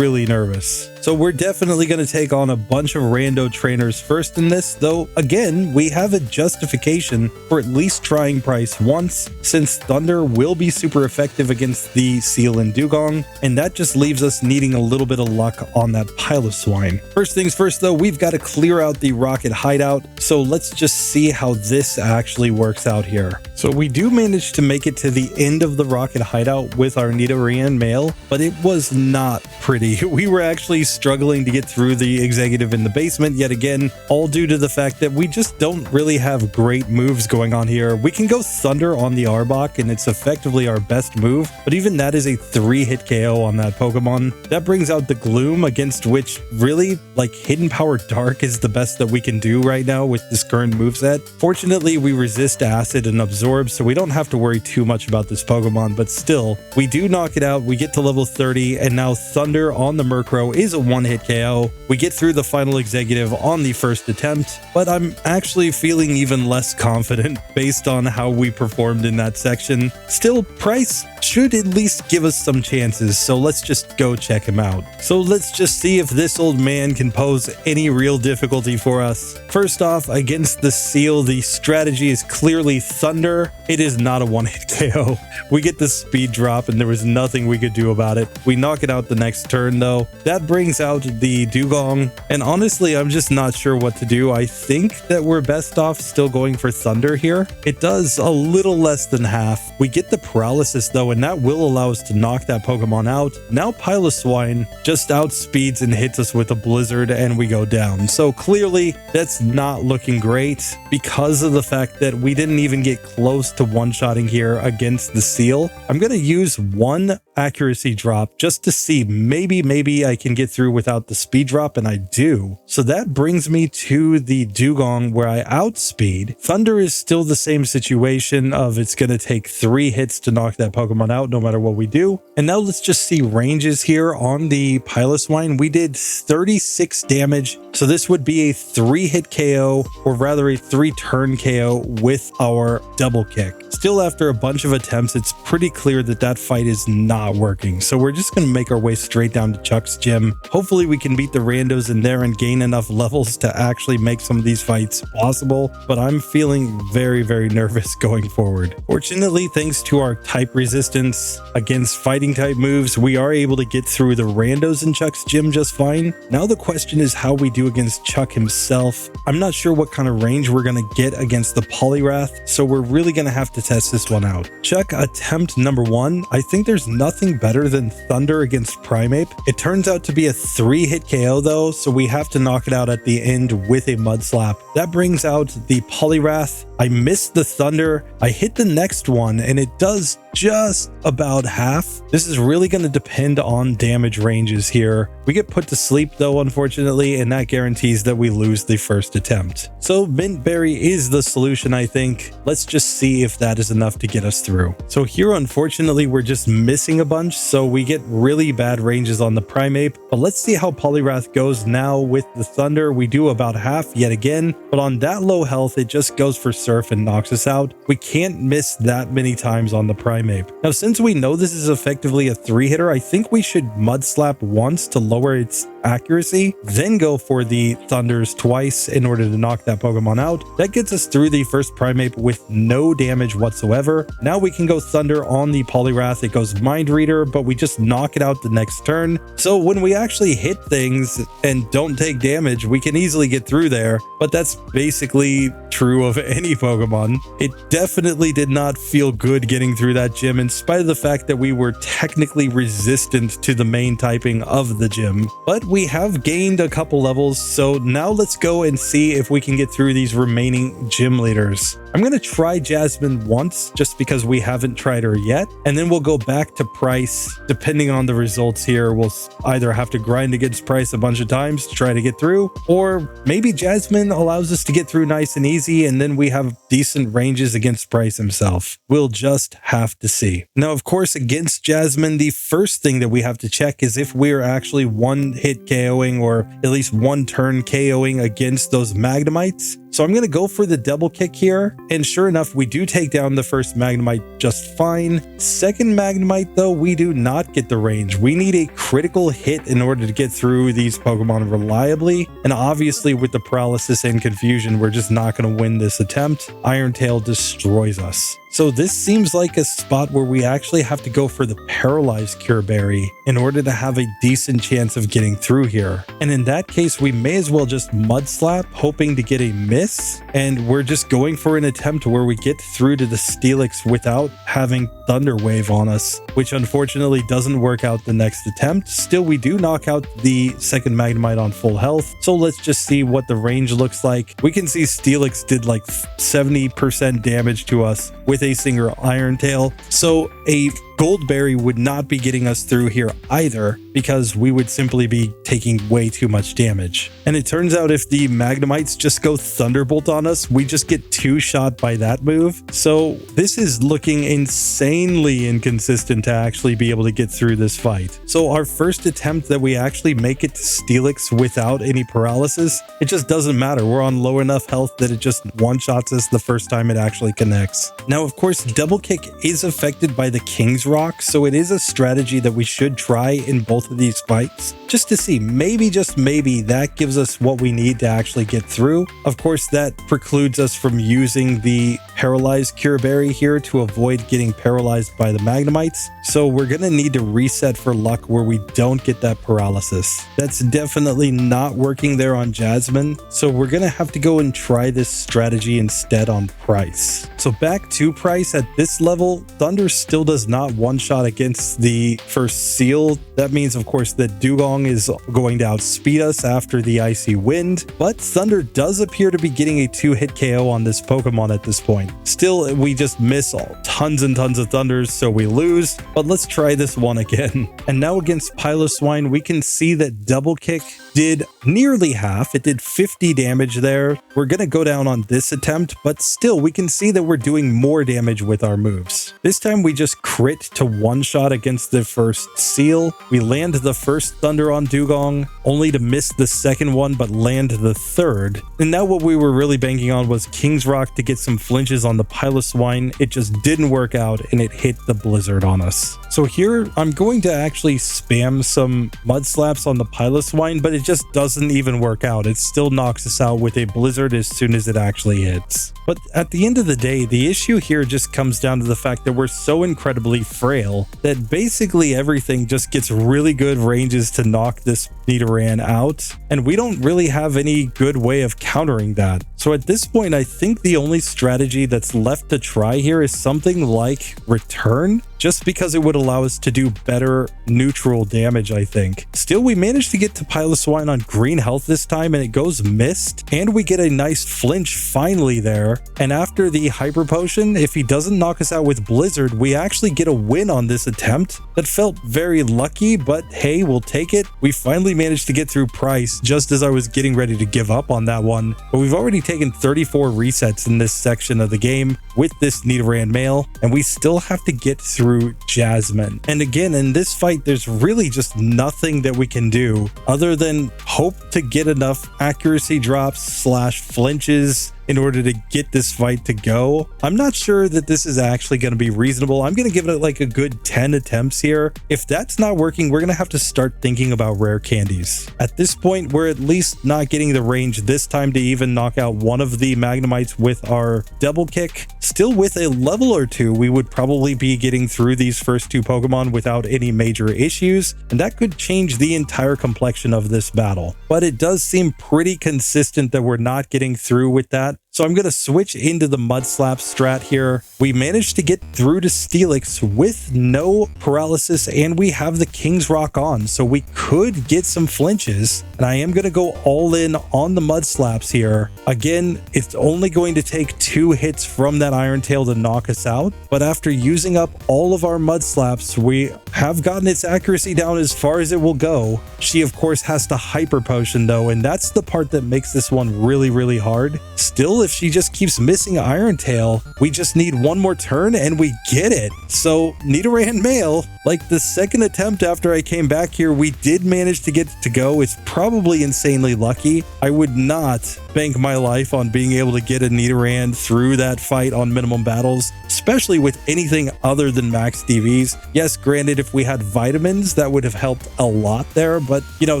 nervous. So we're definitely going to take on a bunch of rando trainers first in this, though again, we have a justification for at least trying Pryce once, since Thunder will be super effective against the Seal and Dugong, and that just leaves us needing a little bit of luck on that Piloswine. First things first though, we've got to clear out the Rocket Hideout, so let's just see how this actually works out here. So we do manage to make it to the end of the Rocket Hideout with our Nidoran male, but it was not pretty. We were actually struggling to get through the executive in the basement yet again, all due to the fact that we just don't really have great moves going on here. We can go Thunder on the Arbok and it's effectively our best move, but even that is a 3-hit KO on that Pokemon. That brings out the Gloom, against which really like Hidden Power Dark is the best that we can do right now with this current moveset. Fortunately, we resist Acid and Absorb, so we don't have to worry too much about this Pokemon, but still, we do knock it out. We get to level 30, and now Thunder on the Murkrow is a 1-hit KO. We get through the final executive on the first attempt, but I'm actually feeling even less confident based on how we performed in that section. Still, Pryce should at least give us some chances, so let's just go check him out. So let's just see if this old man can pose any real difficulty for us. First off, against the Seal, the strategy is clearly Thunder. It is not a 1-hit KO. We get the speed drop and there was nothing we could do about it. We knock it out the next turn though. That brings out the Dugong, and honestly, I'm just not sure what to do. I think that we're best off still going for Thunder here. It does a little less than half. We get the Paralysis though, and that will allow us to knock that Pokemon out. Now Piloswine just outspeeds and hits us with a Blizzard and we go down. So clearly that's not looking great because of the fact that we didn't even get close to one-shotting here against the Seal. I'm going to use one accuracy drop just to see maybe I can get through without the speed drop, and I do. So that brings me to the Dugong where I outspeed. Thunder is still the same situation of it's going to take 3 hits to knock that Pokemon out no matter what we do. And now let's just see ranges here on the Piloswine. We did 36 damage, so this would be a 3-hit KO, or rather a 3-turn KO with our double kick. Still, after a bunch of attempts, it's pretty clear that that fight is not working. So we're just going to make our way straight down to Chuck's gym. Hopefully we can beat the randos in there and gain enough levels to actually make some of these fights possible. But I'm feeling very nervous going forward. Fortunately, thanks to our type resistance against fighting type moves, we are able to get through the randos in Chuck's gym just fine. Now the question is how we do against Chuck himself. I'm not sure what kind of range we're going to get against the Poliwrath, so we're really going to have to test this one out. Chuck attempt number 1. I think there's nothing better than Thunder against Primeape. It turns out to be a 3-hit KO though, so we have to knock it out at the end with a Mud Slap. That brings out the Poliwrath. I missed the Thunder. I hit the next one and it does just about half. This is really going to depend on damage ranges here. We get put to sleep though, unfortunately, and that guarantees that we lose the first attempt. So Mint Berry is the solution, I think. Let's just see if that is enough to get us through. So here, unfortunately, we're just missing a bunch, so we get really bad ranges on the Primeape. But let's see how Poliwrath goes now with the Thunder. We do about half yet again, but on that low health, it just goes for Surf and knocks us out. We can't miss that many times on the Primeape. Now, since we know this is effectively a 3-hitter, I think we should Mud Slap once to lower its accuracy, then go for the Thunders twice in order to knock that Pokemon out. That gets us through the first Primeape with no damage whatsoever. Now we can go Thunder on the Poliwrath. It goes Mind Reader, but we just knock it out the next turn. So when we actually hit things and don't take damage, we can easily get through there, but that's basically true of any Pokemon. It definitely did not feel good getting through that gym, in spite of the fact that we were technically resistant to the main typing of the gym. But we have gained a couple levels, so now let's go and see if we can get through these remaining gym leaders. I'm going to try Jasmine once just because we haven't tried her yet. And then we'll go back to Pryce. Depending on the results here, we'll either have to grind against Pryce a bunch of times to try to get through, or maybe Jasmine allows us to get through nice and easy, and then we have decent ranges against Pryce himself. We'll just have to see. Now, of course, against Jasmine, the first thing that we have to check is if we're actually one-hit KOing or at least one-turn KOing against those Magnemites. So I'm going to go for the double kick here, and sure enough, we do take down the first Magnemite just fine. Second Magnemite, though, we do not get the range. We need a critical hit in order to get through these Pokemon reliably, and obviously with the paralysis and confusion, we're just not going to win this attempt. Iron Tail destroys us. So this seems like a spot where we actually have to go for the Paralyzed Cure Berry in order to have a decent chance of getting through here. And in that case, we may as well just Mud Slap, hoping to get a miss. And we're just going for an attempt where we get through to the Steelix without having Thunder Wave on us, which unfortunately doesn't work out the next attempt. Still, we do knock out the second Magnemite on full health. So let's just see what the range looks like. We can see Steelix did like 70% damage to us with a single Iron Tail. So a Goldberry would not be getting us through here either, because we would simply be taking way too much damage. And it turns out if the Magnemites just go Thunderbolt on us, we just get two-shot by that move. So this is looking insanely inconsistent to actually be able to get through this fight. So our first attempt that we actually make it to Steelix without any paralysis, it just doesn't matter. We're on low enough health that it just one-shots us the first time it actually connects. Now, of course, Double Kick is affected by the King's Rock, so it is a strategy that we should try in both of these fights, just to see, maybe, just maybe, that gives us what we need to actually get through. Of course, that precludes us from using the Paralyzed Cure Berry here to avoid getting paralyzed by the Magnemites, so we're going to need to reset for luck where we don't get that paralysis. That's definitely not working there on Jasmine, so we're going to have to go and try this strategy instead on Pryce. So back to Pryce, at this level, Thunder still does not one-shot against the first Seal. That means, of course, that Dugong is going to outspeed us after the Icy Wind, but Thunder does appear to be getting a two-hit KO on this Pokemon at this point. Still, we just miss tons and tons of Thunders, so we lose, but let's try this one again. And now against Piloswine, we can see that Double Kick did nearly half. It did 50 damage there. We're going to go down on this attempt, but still, we can see that we're doing more damage with our moves. This time, we just crit to one-shot against the first Seal. We land the first Thunder on Dugong, only to miss the second one, but land the third. And now what we were really banking on was King's Rock to get some flinches on the Piloswine. It just didn't work out, and it hit the Blizzard on us. So here, I'm going to actually spam some Mud Slaps on the Piloswine, but it just doesn't even work out. It still knocks us out with a Blizzard as soon as it actually hits. But at the end of the day, the issue here just comes down to the fact that we're so incredibly frail that basically everything just gets really good ranges to knock this Nidoran out, and we don't really have any good way of countering that. So at this point, I think the only strategy that's left to try here is something like Return, just because it would allow us to do better neutral damage, I think. Still, we managed to get to Piloswine on green health this time, and it goes missed, and we get a nice flinch finally there. And after the Hyper Potion, if he doesn't knock us out with Blizzard, we actually get a win on this attempt. That felt very lucky, but hey, we'll take it. We finally managed to get through Pryce just as I was getting ready to give up on that one. But we've already taken 34 resets in this section of the game with this Nidoran male, and we still have to get through Jasmine. And again, in this fight, there's really just nothing that we can do other than hope to get enough accuracy drops / flinches in order to get this fight to go. I'm not sure that this is actually going to be reasonable. I'm going to give it like a good 10 attempts here. If that's not working, we're going to have to start thinking about rare candies. At this point, we're at least not getting the range this time to even knock out one of the Magnemites with our Double Kick. Still, with a level or two, we would probably be getting through these first two Pokemon without any major issues, and that could change the entire complexion of this battle. But it does seem pretty consistent that we're not getting through with that. So I'm going to switch into the Mud Slap strat here. We managed to get through to Steelix with no paralysis, and we have the King's Rock on, so we could get some flinches. And I am going to go all in on the Mud Slaps here. Again, it's only going to take 2 hits from that Iron Tail to knock us out, but after using up all of our Mud Slaps, we have gotten its accuracy down as far as it will go. She, of course, has to Hyper Potion though, and that's the part that makes this one really, really hard. Still, if she just keeps missing Iron Tail, we just need one more turn and we get it. So Nidoran male, like the second attempt after I came back here, we did manage to get it to go. It's probably insanely lucky. I would not bank my life on being able to get a Nidoran through that fight on minimum battles, especially with anything other than max DVs. Yes, granted, if we had vitamins, that would have helped a lot there, but you know,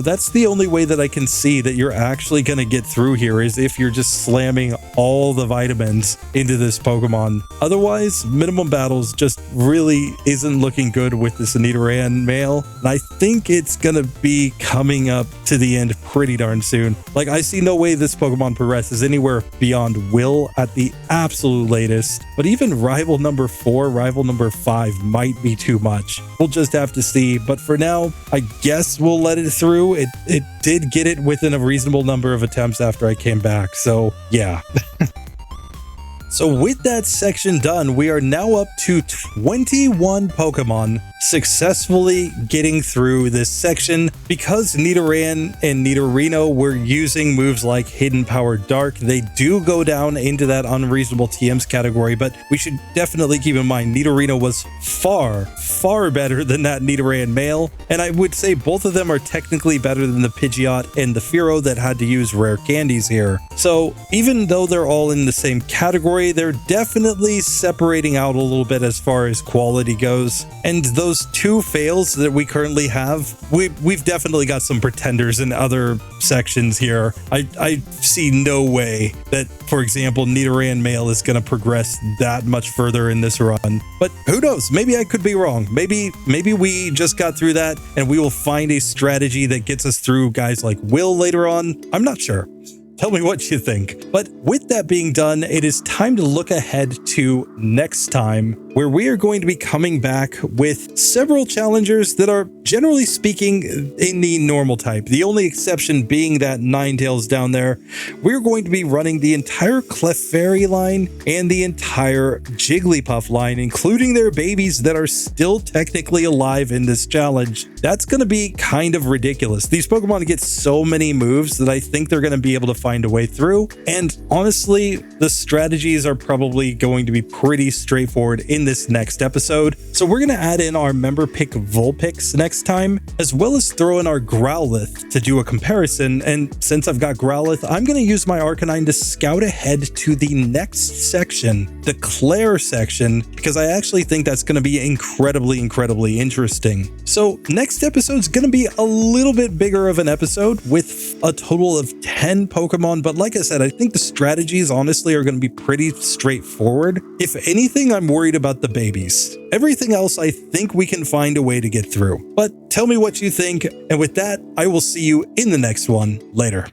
that's the only way that I can see that you're actually going to get through here is if you're just slamming all the vitamins into this Pokemon. Otherwise, minimum battles just really isn't looking good with this Nidoran male, and I think it's going to be coming up to the end pretty darn soon. Like, I see no way this Pokemon progresses anywhere beyond Will at the absolute latest, but even rival number 4, rival number 5 might be too much. We'll just have to see, but for now, I guess we'll let it through. It did get it within a reasonable number of attempts after I came back, so yeah. So with that section done, we are now up to 21 Pokemon successfully getting through this section. Because Nidoran and Nidorino were using moves like Hidden Power Dark, they do go down into that unreasonable TMs category, but we should definitely keep in mind Nidorino was far better than that Nidoran male, and I would say both of them are technically better than the Pidgeot and the Fearow that had to use rare candies here. So even though they're all in the same category, they're definitely separating out a little bit as far as quality goes. And those 2 fails that we currently have, we've definitely got some pretenders in other sections here. I see no way that, for example, Nidoran male is going to progress that much further in this run. But who knows? Maybe I could be wrong. Maybe we just got through that and we will find a strategy that gets us through guys like Will later on. I'm not sure. Tell me what you think. But with that being done, it is time to look ahead to next time, where we are going to be coming back with several challengers that are, generally speaking, in the normal type. The only exception being that Ninetales down there. We're going to be running the entire Clefairy line and the entire Jigglypuff line, including their babies that are still technically alive in this challenge. That's going to be kind of ridiculous. These Pokemon get so many moves that I think they're going to be able to find a way through. And honestly, the strategies are probably going to be pretty straightforward in this next episode. So we're going to add in our member pick Vulpix next time, as well as throw in our Growlithe to do a comparison. And since I've got Growlithe, I'm going to use my Arcanine to scout ahead to the next section, the Claire section, because I actually think that's going to be incredibly interesting. So next episode is going to be a little bit bigger of an episode with a total of 10 Pokemon, but like I said, I think the strategies honestly are going to be pretty straightforward. If anything, I'm worried about the babies. Everything else, I think we can find a way to get through. But tell me what you think, and with that, I will see you in the next one later.